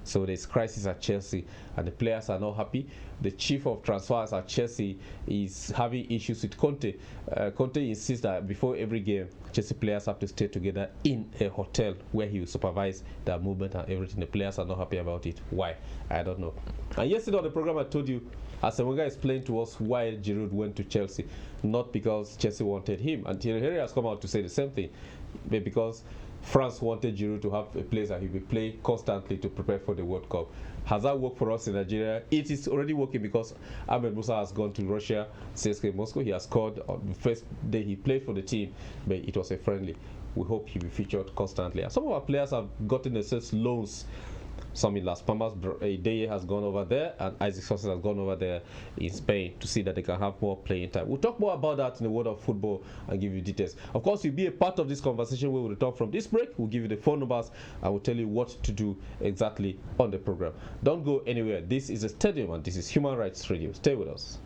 So there's crisis at Chelsea, and the players are not happy. The chief of transfers at Chelsea is having issues with Conte. Conte insists that before every game, Chelsea players have to stay together in a hotel where he will supervise their movement and everything. The players are not happy about it. Why? I don't know. And yesterday on the program, I told you, Asamoah explained to us why Giroud went to Chelsea, not because Chelsea wanted him. And Thierry Henry has come out to say the same thing, but because France wanted Giroud to have a place that he will play constantly to prepare for the World Cup. Has that worked for us in Nigeria? It is already working because Ahmed Musa has gone to Russia, CSKA Moscow. He has scored on the first day he played for the team, but it was a friendly. We hope he will be featured constantly. And some of our players have gotten themselves loans. Some in Las Palmas, Deye has gone over there, and Isaac Sosa has gone over there in Spain to see that they can have more playing time. We'll talk more about that in the world of football and give you details. Of course, you'll be a part of this conversation where we'll return from this break. We'll give you the phone numbers and we'll tell you what to do exactly on the program. Don't go anywhere. This is a Stadium and this is Human Rights Radio. Stay with us.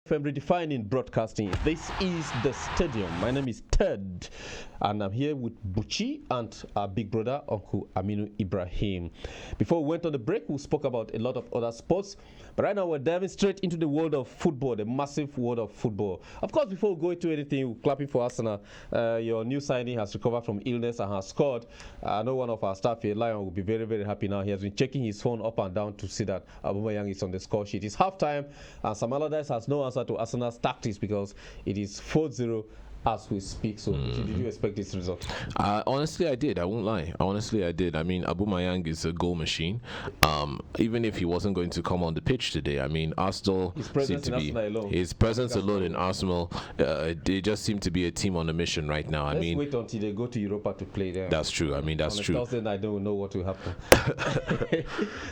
FM redefining broadcasting. This is the stadium. My name is Ted, and I'm here with Buchi and our big brother, Uncle Aminu Ibrahim. Before we went on the break, we spoke about a lot of other sports, but right now we're diving straight into the world of football, the massive world of football. Of course, before we go into anything, we're clapping for Arsenal. Your new signing has recovered from illness and has scored. I know one of our staff here, Lion, will be very, very happy now. He has been checking his phone up and down to see that Aubameyang is on the score sheet. It's halftime, and Sam Allardyce has no answer to Arsenal's tactics because it is 4-0 as we speak. So did you expect this result? Honestly, I did. I won't lie. Honestly, I did. I mean, Aubameyang is a goal machine. Even if he wasn't going to come on the pitch today, I mean, Arsenal seemed to be his presence alone in Arsenal. They just seem to be a team on a mission right now. Let's wait until they go to Europa to play there. That's true. I mean, that's true. I don't know what will happen.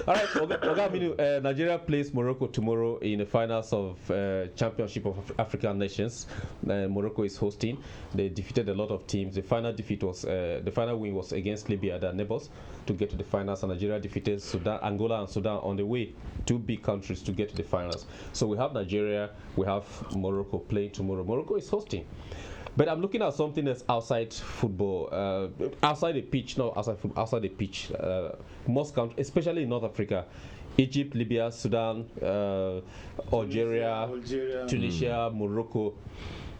All right, Nigeria plays Morocco tomorrow in the finals of Championship of African Nations. Morocco is hosting. They defeated a lot of teams. The final win was against Libya, their neighbors, to get to the finals. And Nigeria defeated Sudan, Angola, and Sudan on the way. Two big countries to get to the finals. So we have Nigeria, we have Morocco playing tomorrow. Morocco is hosting. But I'm looking at something that's outside football, outside the pitch, not outside football, outside the pitch. Most countries, especially in North Africa, Egypt, Libya, Sudan, Algeria, Tunisia, Morocco,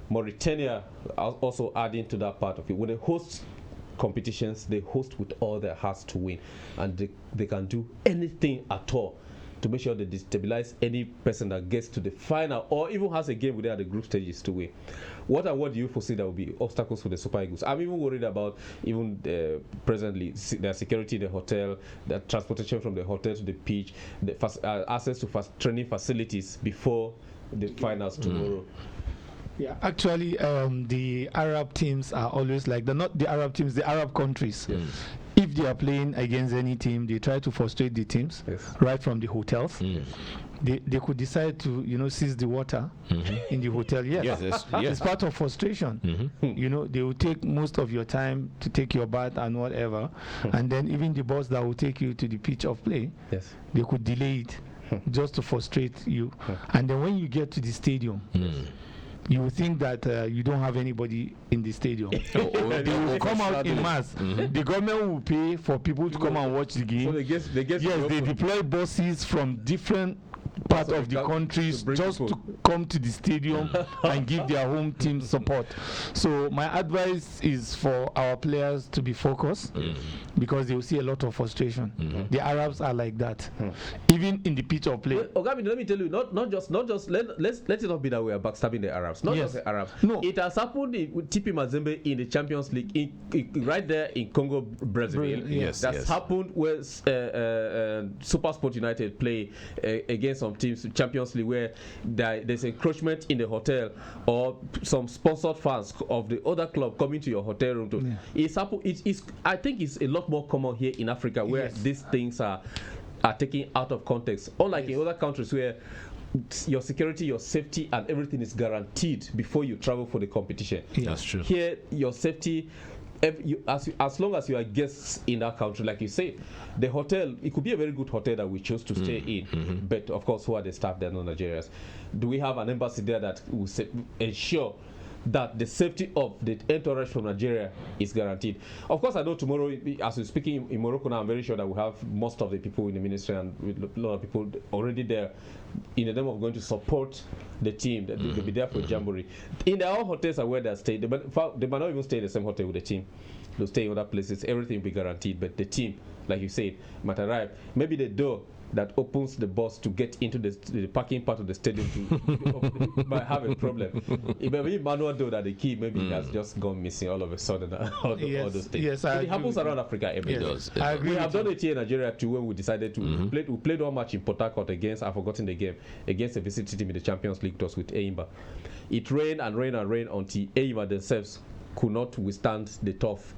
Mauritania are also adding to that part of it. When they host competitions, they host with all their hearts to win, and they can do anything at all to make sure they destabilize any person that gets to the final or even has a game within the group stages to win. What do you foresee that will be obstacles for the Super Eagles? I'm even worried about presently their security in the hotel, the transportation from the hotel to the pitch, the access to training facilities before the finals tomorrow. Yeah, actually, the Arab teams are always like not the Arab teams, the Arab countries. Yes. If they are playing against any team, they try to frustrate the teams right from the hotels. They could decide to seize the water in the hotel. Yes, it's part of frustration. They will take most of your time to take your bath and whatever, and then even the bus that will take you to the pitch of play, they could delay it just to frustrate you. And then when you get to the stadium, you will think that you don't have anybody in the stadium. They will come out in mass. The government will pay for people to come and watch the game. So they deploy buses from different part of the countries just to come to the stadium and give their home team support. So my advice is for our players to be focused because they will see a lot of frustration. The Arabs are like that, even in the pitch of play. Ogami, let me tell you, not just let it not be that we are backstabbing the Arabs. Not just the Arabs. No, it has happened with TP Mazembe in the Champions League, right there in Congo, Brazzaville. That's happened where Super Sport United play against some teams, Champions League, where there's encroachment in the hotel or some sponsored fans of the other club coming to your hotel room. It's I think it's a lot more common here in Africa where these things are taken out of context. Unlike in other countries where your security, your safety, and everything is guaranteed before you travel for the competition. That's true. Here, your safety, as long as you are guests in that country, like you say, the hotel, it could be a very good hotel that we chose to stay in, but of course, who are the staff? They're not Nigerians. Do we have an embassy there that will ensure that the safety of the entourage from Nigeria is guaranteed? Of course, I know tomorrow, as we're speaking in Morocco now, I'm very sure that we have most of the people in the ministry and a lot of people already there in the name of going to support the team. That they'll be there for Jamboree. In their own hotels are where they're staying. They might not even stay in the same hotel with the team. They'll stay in other places. Everything will be guaranteed. But the team, like you said, might arrive. Maybe the door that opens the bus to get into the parking part of the stadium might have a problem. It may be manual door that the key maybe has just gone missing all of a sudden. All those things. Yes, it happens around Africa every day. I agree. We have done it here in Nigeria too when we decided to we played one match in Port Harcourt against, I've forgotten the game, against a visiting team in the Champions League. It was with Eimba. It rained and rained and rained until Eimba themselves could not withstand the tough.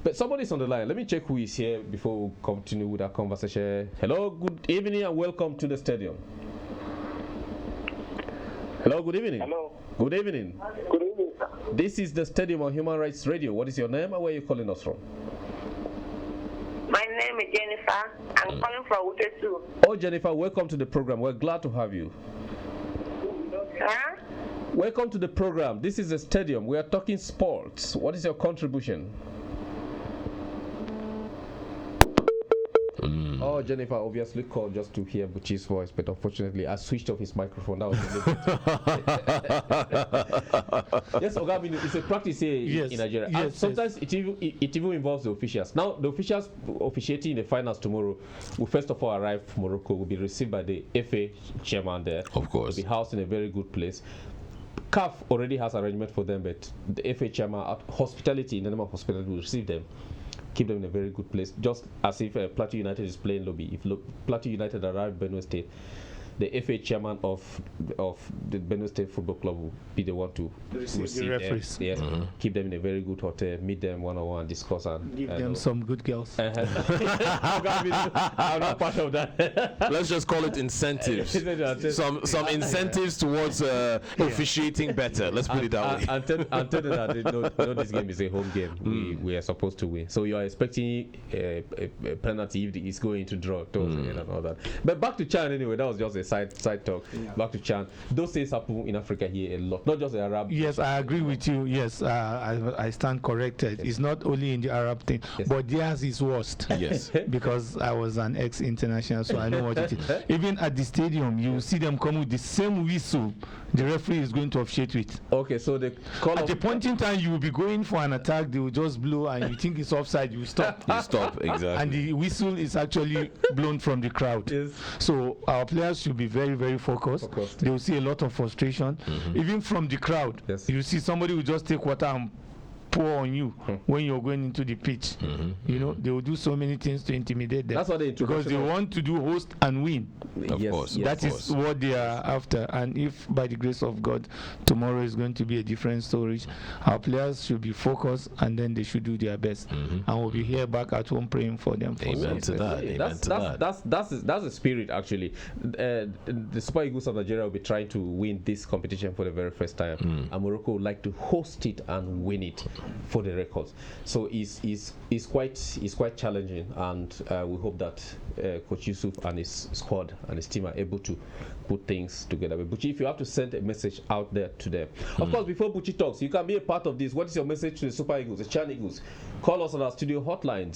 But somebody's on the line. Let me check who is here before we continue with our conversation. Hello, good evening and welcome to the stadium. Hello, good evening. Hello. Good evening. Good evening, sir. This is the Stadium on Human Rights Radio. What is your name and where are you calling us from? My name is Jennifer. I'm calling from Utesu. Oh, Jennifer, welcome to the program. We're glad to have you. Huh? Welcome to the program. This is the stadium. We are talking sports. What is your contribution? Oh, Jennifer obviously called just to hear Buchi's voice, but unfortunately I switched off his microphone. That was yes, Ogami, it's a practice here in Nigeria. Yes, and sometimes it even involves the officials. Now, the officials officiating in the finals tomorrow will first of all arrive from Morocco, will be received by the FA chairman there. Of course. Will be housed in a very good place. CAF already has arrangement for them, but the FA chairman at hospitality, in the name of hospitality, will receive them, keep them in a very good place, just as if Plateau United is playing lobby. If Plateau United arrive Benue State, the FA chairman of the Benue State Football Club will be the one to receive the referees. them. Yes, keep them in a very good hotel, meet them one-on-one, discuss and Give them some good girls. I'm not part of that. Let's just call it incentives. some incentives towards officiating better. Let's put it that way. And tell them that they know this game is a home game. We are supposed to win. So you are expecting a penalty if it's going to draw towards the end and all that. But back to Chan anyway. That was just a side talk. Yeah. Back to Chan. Those things happen in Africa here a lot, not just the Arab. Yes, I agree with you. Yes, I stand corrected. Yes. It's not only in the Arab thing, but theirs is worst. Yes, because I was an ex-international, so I know what it is. Even at the stadium, you see them come with the same whistle the referee is going to officiate with. Okay, so the call at the point in time you will be going for an attack, they will just blow, and you think it's offside, you stop. You stop, exactly. And the whistle is actually blown from the crowd. Yes. So our players should be very, very focused. They will see a lot of frustration, even from the crowd. Yes. You see somebody will just take water and pour on you when you're going into the pitch. You know, they will do so many things to intimidate them. That's what they because they want to do host and win. Of course. That is what they are after. And if by the grace of God tomorrow is going to be a different story, our players should be focused and then they should do their best. And we'll be here back at home praying for them. Amen to that. That's the spirit actually. The Super Eagles of Nigeria will be trying to win this competition for the very first time, and Morocco would like to host it and win it for the records. So it's quite challenging, and we hope that Coach Yusuf and his squad and his team are able to put things together. But Buchi, if you have to send a message out there to them, of course, before Buchi talks, you can be a part of this. What is your message to the Super Eagles, the Chan Eagles? Call us on our studio hotline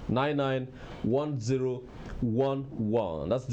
08189991011. That's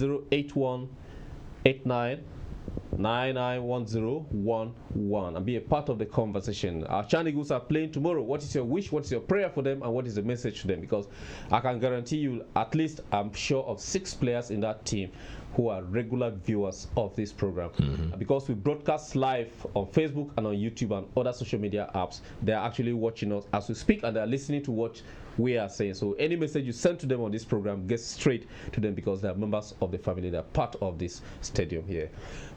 08189991011 and be a part of the conversation. Our Chan Eagles are playing tomorrow. What is your wish? What is your prayer for them? And what is the message to them? Because I can guarantee you, at least I'm sure of 6 players in that team who are regular viewers of this program. Because we broadcast live on Facebook and on YouTube and other social media apps, they're actually watching us as we speak, and they're listening to what we are saying. So any message you send to them on this program gets straight to them because they are members of the family. They're part of this stadium here.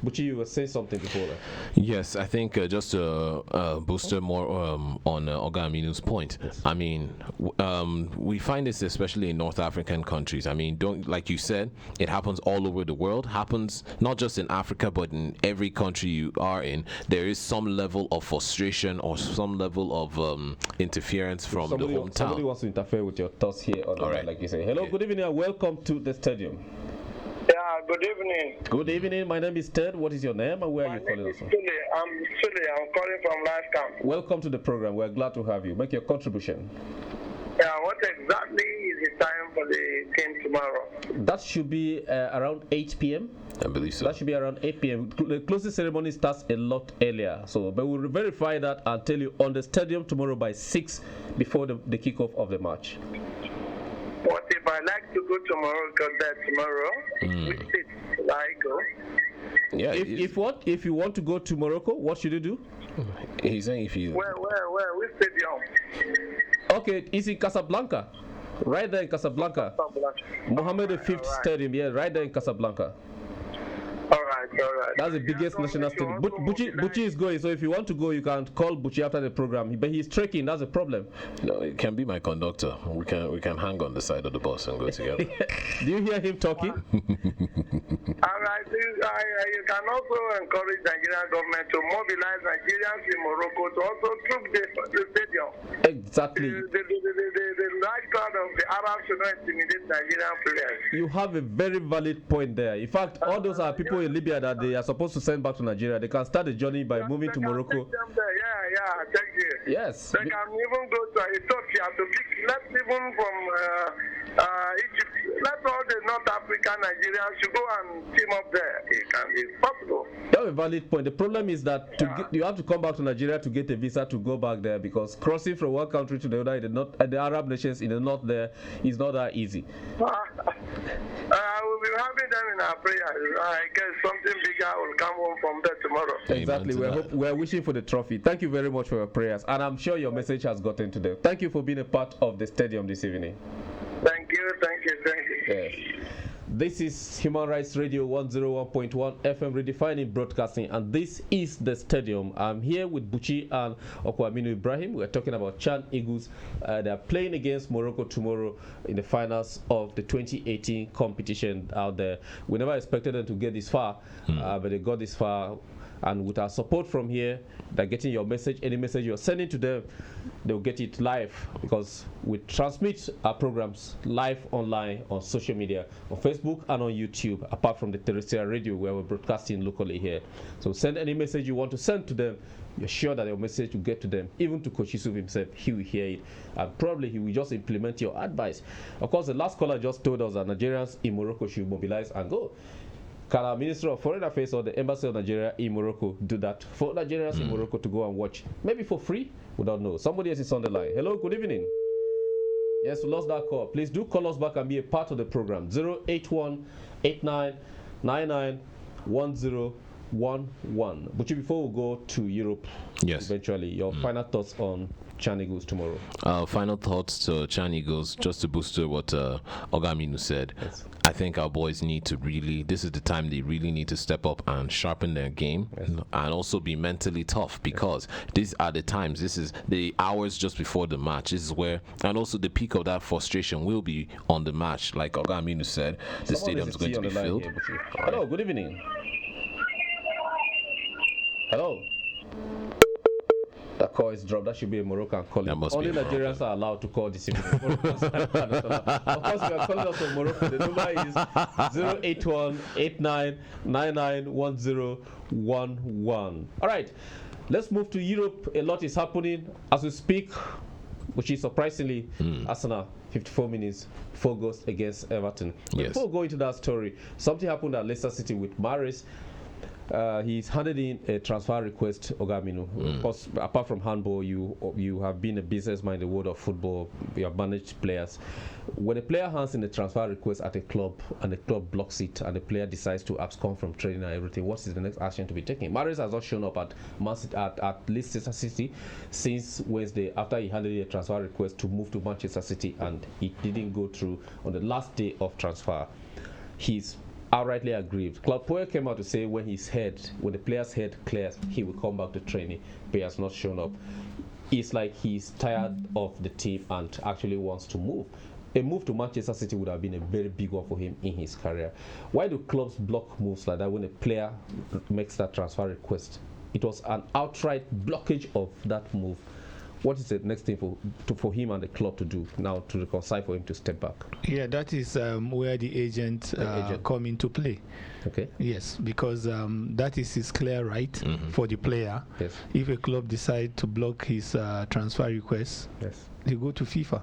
Buchi, you were saying something before that. Yes, I think just to booster more on Oga Aminu's point. Yes. I mean, we find this especially in North African countries. I mean, like you said, it happens all over the world. Happens not just in Africa, but in every country you are in. There is some level of frustration or some level of interference from the hometown. Somebody wants to interfere with your thoughts here on the right, like you say. Hello, good evening and welcome to the stadium. Yeah, good evening. Good evening. My name is Ted. What is your name and where are you calling us from? I'm calling from Life Camp. Welcome to the program. We're glad to have you. Make your contribution. Yeah, what exactly is the time for the game tomorrow? That should be around 8 p.m. I believe so. That should be around 8 p.m. The closing ceremony starts a lot earlier. But we'll verify that and tell you on the stadium tomorrow by 6 before the kickoff of the match. What if I like to go tomorrow? Which seat will I go? Yeah. If you want to go to Morocco, what should you do? He's saying if you. Where? Which stadium? Okay, it's in Casablanca. Right there in Casablanca. Mohammed V Stadium, yeah, right there in Casablanca. All right. That's the biggest national stadium. Buchi is going, so if you want to go, you can call Buchi after the program. But he's trekking, that's a problem. No, it can be my conductor. We can hang on the side of the bus and go together. Do you hear him talking? All right. You can also encourage the Nigerian government to mobilize Nigerians in Morocco to also troop the stadium. Exactly. The large crowd of the Arabs should not intimidate Nigerian players. You have a very valid point there. In fact, all those are people in Libya that that they are supposed to send back to Nigeria, they can start the journey by moving to Morocco. Take them there. Yeah, thank you. Yes. They can even go to Ethiopia to pick, let's even from Egypt. Let all the North African Nigerians should go and team up there. It's possible. You have a valid point. The problem is that you have to come back to Nigeria to get a visa to go back there, because crossing from one country to the other in the Arab nations in the north there is not that easy. We'll be having them in our prayers. I guess something bigger will come home from there tomorrow. Exactly. We're wishing for the trophy. Thank you very much for your prayers, and I'm sure your message has gotten to them. Thank you for being a part of the stadium this evening. Thank you. Yes. This is Human Rights Radio 101.1 FM redefining broadcasting, and this is the stadium. I'm here with Buchi and Okwaminu Ibrahim. We're talking about Chan Eagles. They're playing against Morocco tomorrow in the finals of the 2018 competition out there. We never expected them to get this far, but they got this far. And with our support from here, they're getting your message. Any message you're sending to them, they'll get it live, because we transmit our programs live online on social media, on Facebook and on YouTube, apart from the terrestrial radio where we're broadcasting locally here. So send any message you want to send to them. You're sure that your message will get to them, even to Coach Yusuf himself. He will hear it, and probably he will just implement your advice. Of course, the last caller just told us that Nigerians in Morocco should mobilize and go. Can our Minister of Foreign Affairs or the Embassy of Nigeria in Morocco do that for Nigerians in Morocco to go and watch? Maybe for free? We don't know. Somebody else is on the line. Hello, good evening. Yes, we lost that call. Please do call us back and be a part of the program. 081-8999-1011. But before we go to Europe, eventually, your final thoughts on Chan Eagles tomorrow? Final thoughts to Chan Eagles, just to boost what Ogaminu said. Yes. I think our boys need to this is the time they really need to step up and sharpen their game, and also be mentally tough, because these are the times, this is the hours just before the match. This is where, and also the peak of that frustration will be on the match. Like Ogaminu said, the stadium is going to be filled. Hello, good evening. Hello. That call is dropped. That should be a Moroccan calling. Only Nigerians are allowed to call this evening. Of course, we are calling us from Morocco. The number is 081-8999-1011. All right, let's move to Europe. A lot is happening as we speak, which is surprisingly Arsenal 54 minutes, 4 goals against Everton. But before we go into that story, something happened at Leicester City with Mahrez. He's handed in a transfer request, Ogaminu. Of course, apart from handball, you have been a businessman in the world of football. You have managed players. When a player hands in a transfer request at a club and the club blocks it, and the player decides to abscond from training and everything, what is the next action to be taken? Mahrez has not shown up at Leicester City since Wednesday, after he handed in a transfer request to move to Manchester City, and it didn't go through on the last day of transfer. He's outrightly aggrieved. Claude Puel came out to say when the player's head clears, he will come back to training, but he has not shown up. It's like he's tired of the team and actually wants to move. A move to Manchester City would have been a very big one for him in his career. Why do clubs block moves like that when a player makes that transfer request? It was an outright blockage of that move. What is the next thing for him and the club to do now to reconcile for him to step back? Yeah, that is where the agent come into play. Okay. Yes, because that is his clear right for the player. Yes. If a club decide to block his transfer request, they go to FIFA.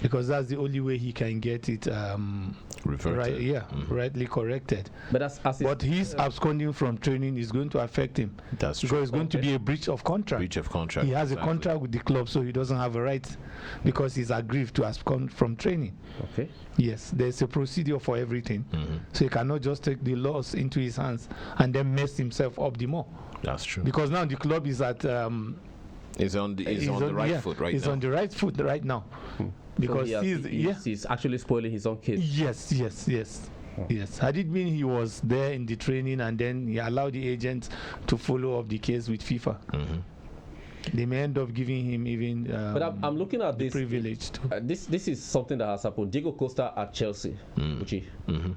Because that's the only way he can get it reverted. Rightly corrected. But his absconding from training is going to affect him. That's true. Because it's going to be a breach of contract. He has a contract with the club, so he doesn't have a right, because he's aggrieved to abscond from training. Okay. Yes, there's a procedure for everything. So he cannot just take the laws into his hands and then mess himself up the more. That's true. Because now the club is at He's on the right foot right now. He's on the right foot right now. Because so he's actually spoiling his own case. Yes. Had it been he was there in the training and then he allowed the agent to follow up the case with FIFA, they may end up giving him even but I'm looking at this privilege too. This is something that has happened. Diego Costa at Chelsea,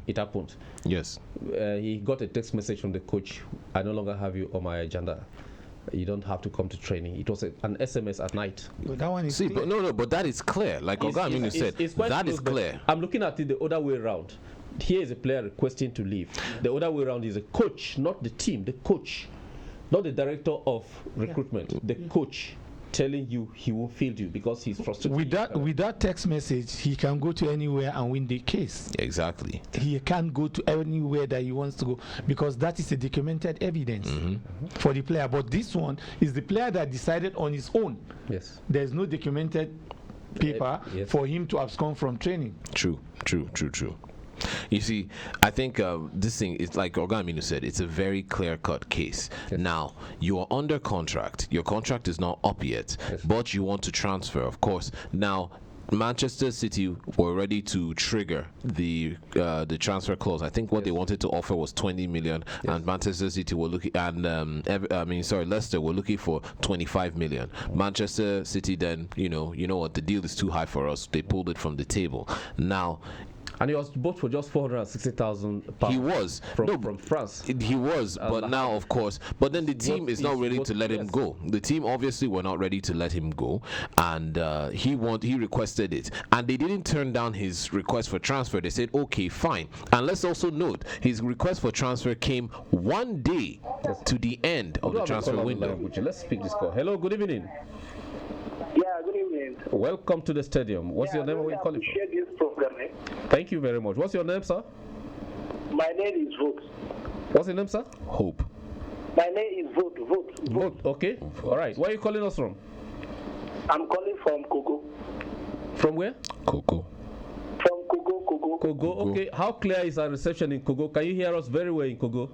it happened. Yes. He got a text message from the coach: "I no longer have you on my agenda. You don't have to come to training." It was an SMS at night. But that one is but that is clear. Like Ogaminu said, that is clear. I'm looking at it the other way around. here is a player requesting to leave. The other way around is a coach, not the team, the coach, not the director of recruitment, the coach telling you he won't field you because he's frustrated. With that text message, he can go to anywhere and win the case. Exactly. He can't go to anywhere that he wants to go because that is a documented evidence for the player. But this one is the player that decided on his own. Yes. There's no documented paper for him to abscond from training. True. You see, I think this thing is like Ogaminu said, it's a very clear-cut case. Yes. Now, you are under contract. Your contract is not up yet, but you want to transfer, of course. Now, Manchester City were ready to trigger the transfer clause. I think what they wanted to offer was 20 million, and Manchester City were looking, and Leicester were looking for 25 million. Manchester City then, you know what, the deal is too high for us. They pulled it from the table. Now. And he was bought for just 460,000 pounds. He was from France. He was, but now, of course, but then the team is not ready to let him go. The team obviously were not ready to let him go, and he requested it, and they didn't turn down his request for transfer. They said, okay, fine. And let's also note his request for transfer came one day to the end of the transfer window. Let's speak this call. Hello, good evening. Yeah, good evening. Welcome to the stadium. What's your name and where you calling from? This program, Thank you very much. What's your name, sir? My name is Vote. What's your name, sir? Hope. My name is Vote. Vote. Okay. All right. Where are you calling us from? I'm calling from Kogo. From where? Coco. From Kogo. Kogo. Okay. How clear is our reception in Kogo? Can you hear us very well in Kogo?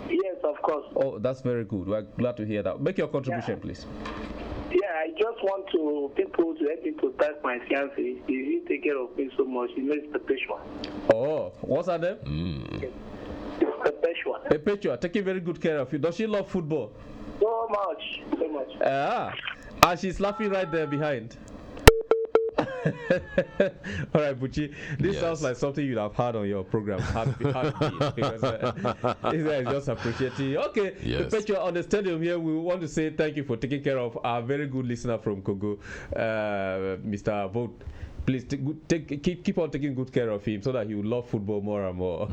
Yes, of course. Oh, that's very good. We're glad to hear that. Make your contribution, please. Yeah, I just want people to help me to thank my fiancé. He take care of me so much. He knows Perpetua. Oh, what's her name? Perpetua. Perpetua, taking very good care of you. Does she love football? So much. And she's laughing right there behind. All right, Buchi. This sounds like something you'd have had on your program. Because it's just appreciating. Okay, Perpetua, on the stadium here, we want to say thank you for taking care of our very good listener from Congo, Mr. Vote. Please keep on taking good care of him so that he will love football more and more.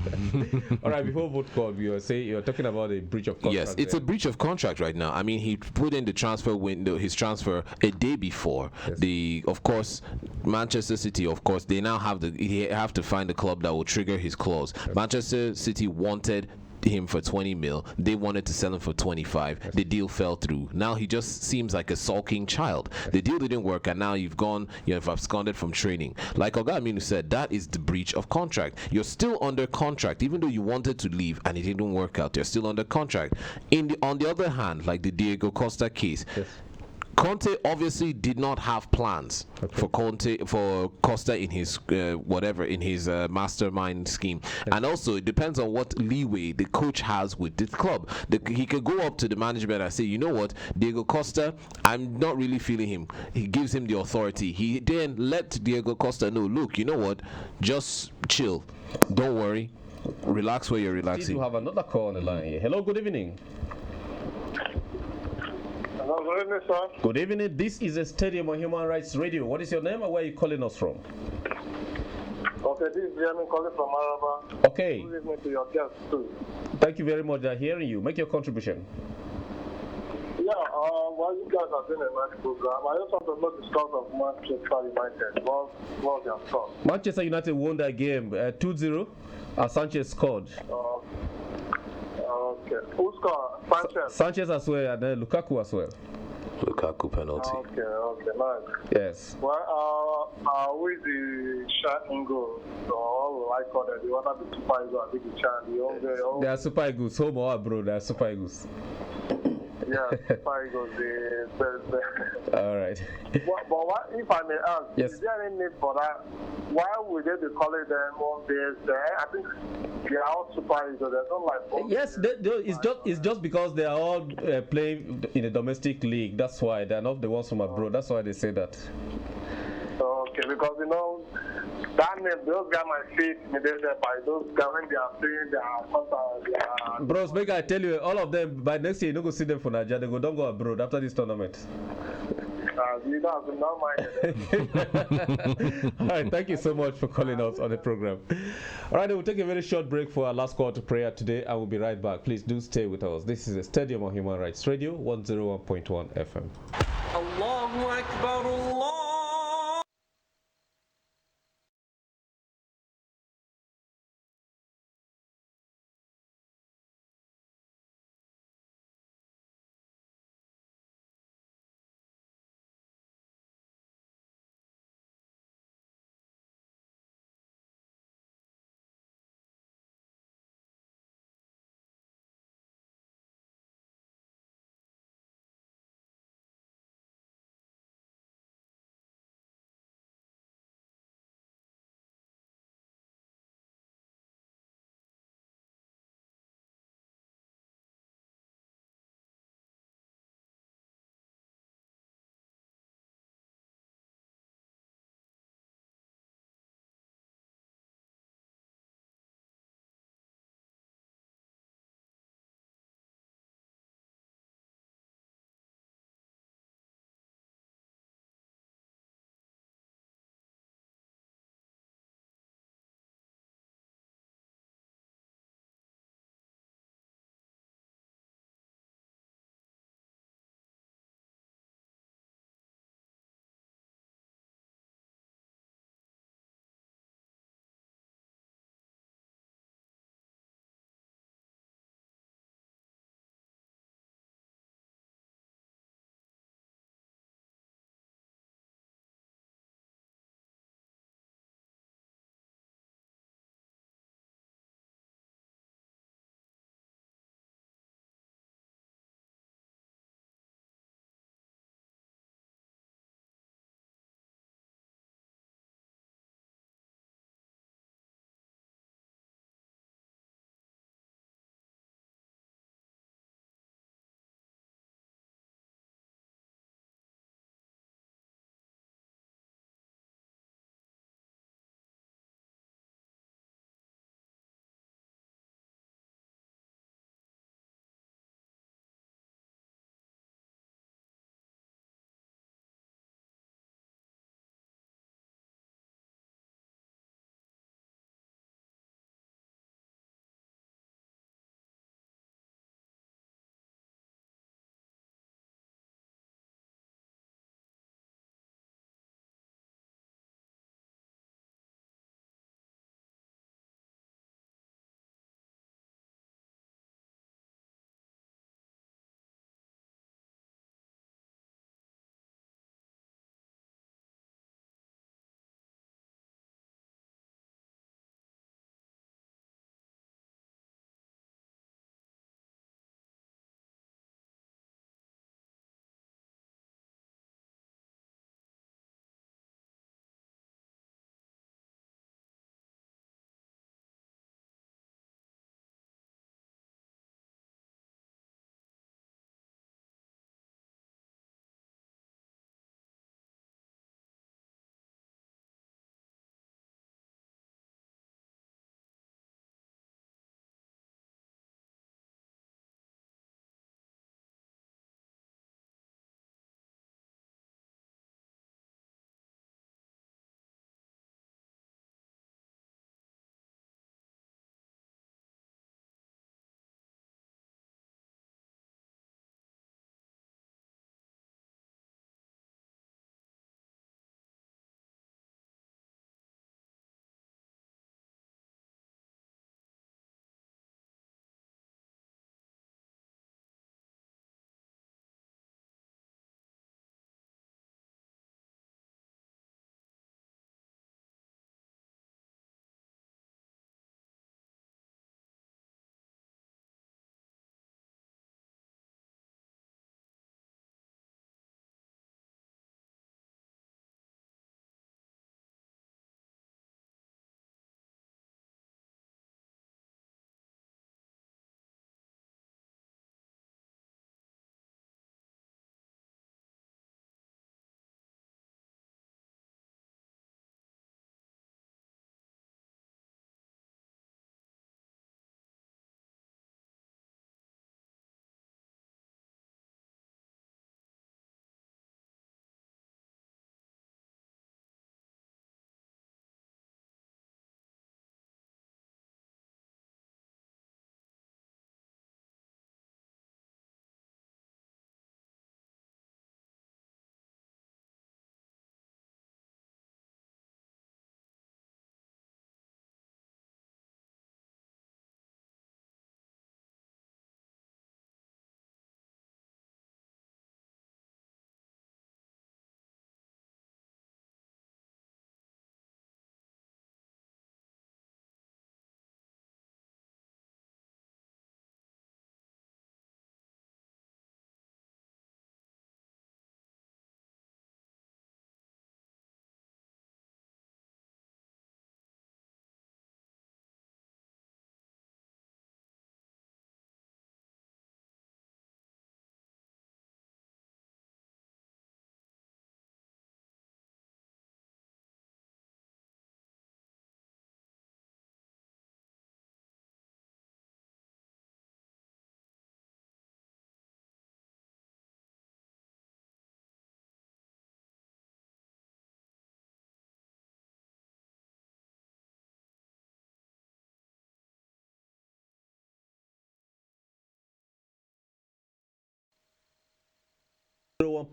All right, before vote call, you're talking about a breach of contract. Yes, it's a breach of contract right now. I mean, he put in the transfer window, his transfer a day before. Of course, Manchester City, of course, they now have to find a club that will trigger his clause. Manchester City wanted him for 20 mil. They wanted to sell him for 25. The deal fell through. Now he just seems like a sulking child. The deal didn't work, and now you've absconded from training. Like Oga Aminu said, that is the breach of contract. You're still under contract, even though you wanted to leave and it didn't work out. You're still under contract. On the other hand, like the Diego Costa case, Conte obviously did not have plans for Costa in his mastermind scheme, and also it depends on what leeway the coach has with this club. He could go up to the management and say, you know what, Diego Costa, I'm not really feeling him. He gives him the authority. He then let Diego Costa know, look, you know what, just chill, don't worry, relax where you're relaxing. We have another call on the line here. Hello, good evening. Good evening, sir. Good evening. This is a Stadium on Human Rights Radio. What is your name and where are you calling us from? Okay, this is Jeremy calling from Araba. Okay. Good evening to your guests, too. Thank you very much. They're hearing you. Make your contribution. Yeah, well, you guys are doing a nice program. I just want to know the score of Manchester United. What's their score? Manchester United won that game 2-0. Sanchez scored. Okay. Who scored? Sanchez? Sanchez as well, and then Lukaku as well. Lukaku penalty. Okay, nice. Yes. Well, with the shot goal, so I call that the one of the Super Eagles, I think the chant, They are Super Eagles. Home or bro, they are Super Eagles. Yeah, Super Eagles, All right. But what, if I may ask, yes. Is there any need for that? Why would they be calling them on this? I think they are all Super Eagles. There's not like. Yes, it's just because they are all playing in a domestic league. That's why they're not the ones from abroad. That's why they say that. Okay, because that name, those guys might fit intimidated by those guys when they are saying they are Bros, make I tell you, all of them by next year you don't go see them for Nigeria. They don't go abroad after this tournament. You don't have to not mind. All right, thank you so much for calling us on the program. All right, we'll take a very short break for our last call to prayer today. I will be right back. Please do stay with us. This is the Stadium of Human Rights Radio, 101.1 FM. Allahu Akbar, Allah.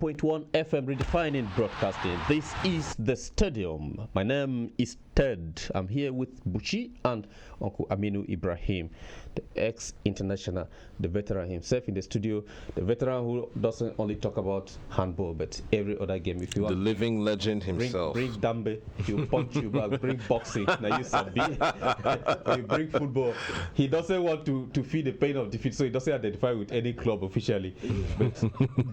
91.1 FM redefining broadcasting. This is the stadium. My name is Ted. I'm here with Buchi and Uncle Aminu Ibrahim, the ex-international, the veteran himself in the studio, the veteran who doesn't only talk about handball but every other game. If you want, the living legend himself. Bring Dambe, he'll punch you back. Bring boxing, now you sabi. You bring football. He doesn't want to feel the pain of defeat, so he doesn't identify with any club officially. But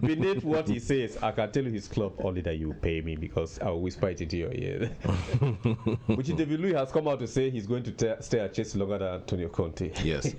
beneath what he says, I can tell you his club only that you pay me because I'll whisper it into your ear. Which David Louis has come out to say he's going to stay at Chelsea longer than Antonio Conte. Yes.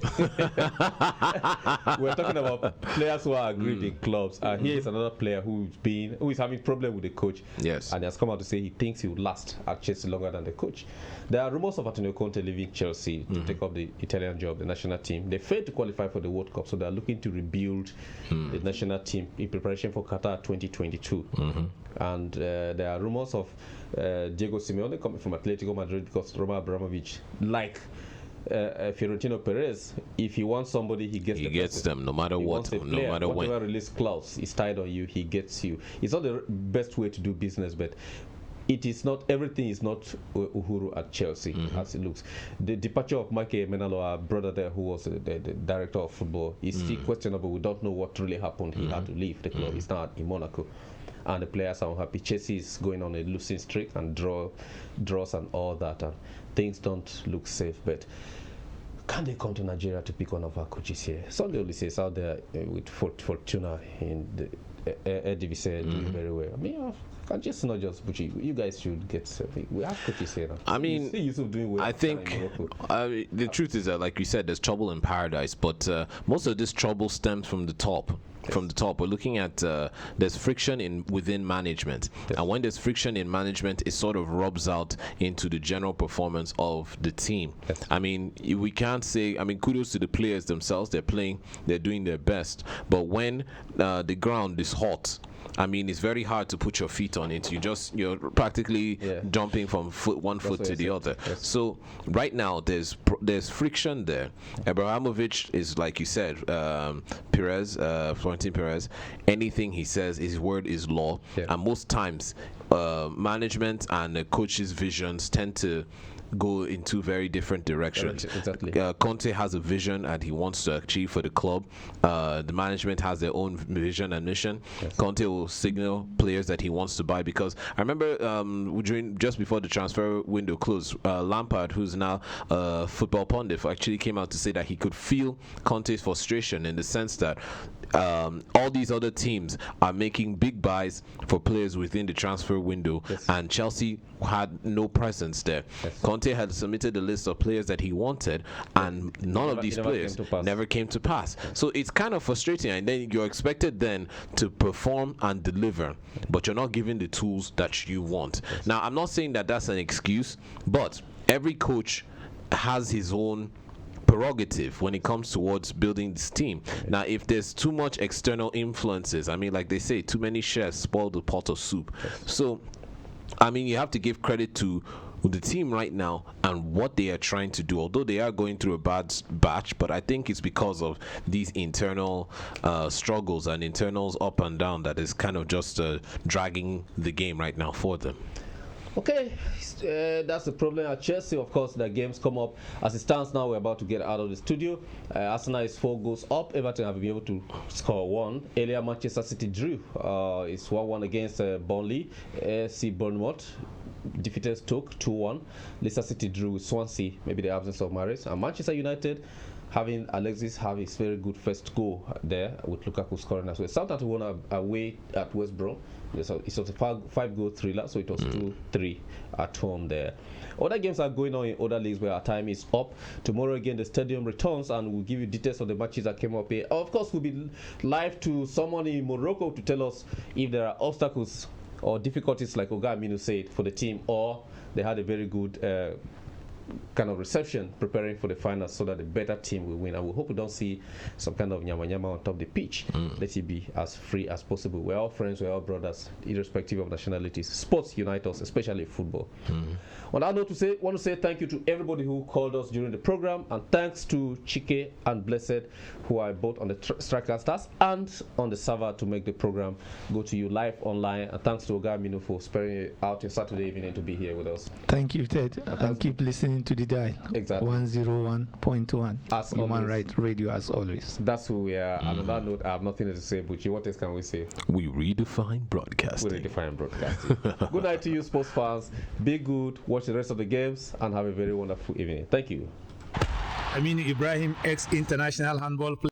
We're talking about players who are aggrieved in clubs. Here is another player who is having problem with the coach. Yes. And he has come out to say he thinks he will last at Chelsea longer than the coach. There are rumors of Antonio Conte leaving Chelsea to take up the Italian job, the national team. They failed to qualify for the World Cup, so they are looking to rebuild the national team in preparation for Qatar 2022. And there are rumors of Diego Simeone coming from Atletico Madrid because Roman Abramovich, like Fiorentino Perez, if he wants somebody, he gets them no matter what, no matter when. Whatever release clause is tied on you, he gets you. It's not the best way to do business, but it is not, everything is not Uhuru at Chelsea as it looks. The departure of Mike Menalo, our brother there who was the director of football, is still questionable. We don't know what really happened. He had to leave the club. He's now in Monaco. And the players are unhappy. Chelsea is going on a losing streak and draws and all that, and things don't look safe. But can they come to Nigeria to pick one of our coaches here? Sunday only says out there with Fortuna in the Eredivisie doing very well. I mean, just not just Buchi. You guys should get something. We have coaches here now. I mean, doing well. I think the truth is that, like you said, there's trouble in paradise, but most of this trouble stems from the top. Yes. From the top, we're looking at there's friction within management, and when there's friction in management, it sort of rubs out into the general performance of the team. Yes. I mean, we can't say. I mean, kudos to the players themselves. They're playing. They're doing their best. But when the ground is hot, I mean, it's very hard to put your feet on it. You're practically jumping from one foot to the other. Yes. So right now there's friction there. Abramovich is, like you said, Florentino Perez. Anything he says, his word is law. Yeah. And most times, management and the coach's visions tend to go in two very different directions. Exactly. Conte has a vision and he wants to achieve for the club. The management has their own vision and mission. Yes. Conte will signal players that he wants to buy, because I remember just before the transfer window closed, Lampard, who's now a football pundit, actually came out to say that he could feel Conte's frustration in the sense that all these other teams are making big buys for players within the transfer window, and Chelsea had no presence there. Yes. Conte had submitted a list of players that he wanted, and none of these players never came to pass. So it's kind of frustrating, and then you're expected then to perform and deliver, but you're not given the tools that you want. Yes. Now, I'm not saying that that's an excuse, but every coach has his own prerogative when it comes towards building this team. Now, if there's too much external influences, I mean, like they say, too many chefs spoil the pot of soup. So, I mean, you have to give credit to the team right now and what they are trying to do, although they are going through a bad batch, but I think it's because of these internal struggles and internals up and down that is kind of just dragging the game right now for them. Okay, that's the problem at Chelsea. Of course, the games come up. As it stands now, we're about to get out of the studio. Arsenal is 4 goals up. Everton have been able to score 1. Earlier, Manchester City drew. It's 1-1 against Burnley. AFC Bournemouth defeated Stoke 2-1. Leicester City drew with Swansea, maybe the absence of Mahrez. And Manchester United, having Alexis have his very good first goal there with Lukaku scoring as well. Southampton won away at West Brom. So it was a 5-goal thriller, so it was 2-3 at home there. Other games are going on in other leagues where our time is up. Tomorrow again the stadium returns, and we'll give you details of the matches that came up here. Of course, we'll be live to someone in Morocco to tell us if there are obstacles or difficulties, like Oga Aminu said, for the team, or they had a very good kind of reception preparing for the finals so that the better team will win. And we hope we don't see some kind of nyama on top of the pitch. Let it be as free as possible. We're all friends, we're all brothers, irrespective of nationalities. Sports unite us, especially football. On that note, want to say thank you to everybody who called us during the program, and thanks to Chike and Blessed, who are both on the Striker Stars and on the server to make the program go to you live online. And thanks to Oga Minu for sparing out your Saturday evening to be here with us. Thank you, Ted. And keep listening to the dial. Exactly. 101.1. As Human always. Rights Radio, as always. That's who we are. And on that note, I have nothing to say, Buchi. What else can we say? We redefine broadcasting. We redefine broadcasting. Good night to you, sports fans. Be good, watch the rest of the games, and have a very wonderful evening. Thank you. Aminu Ibrahim, ex-international handball player.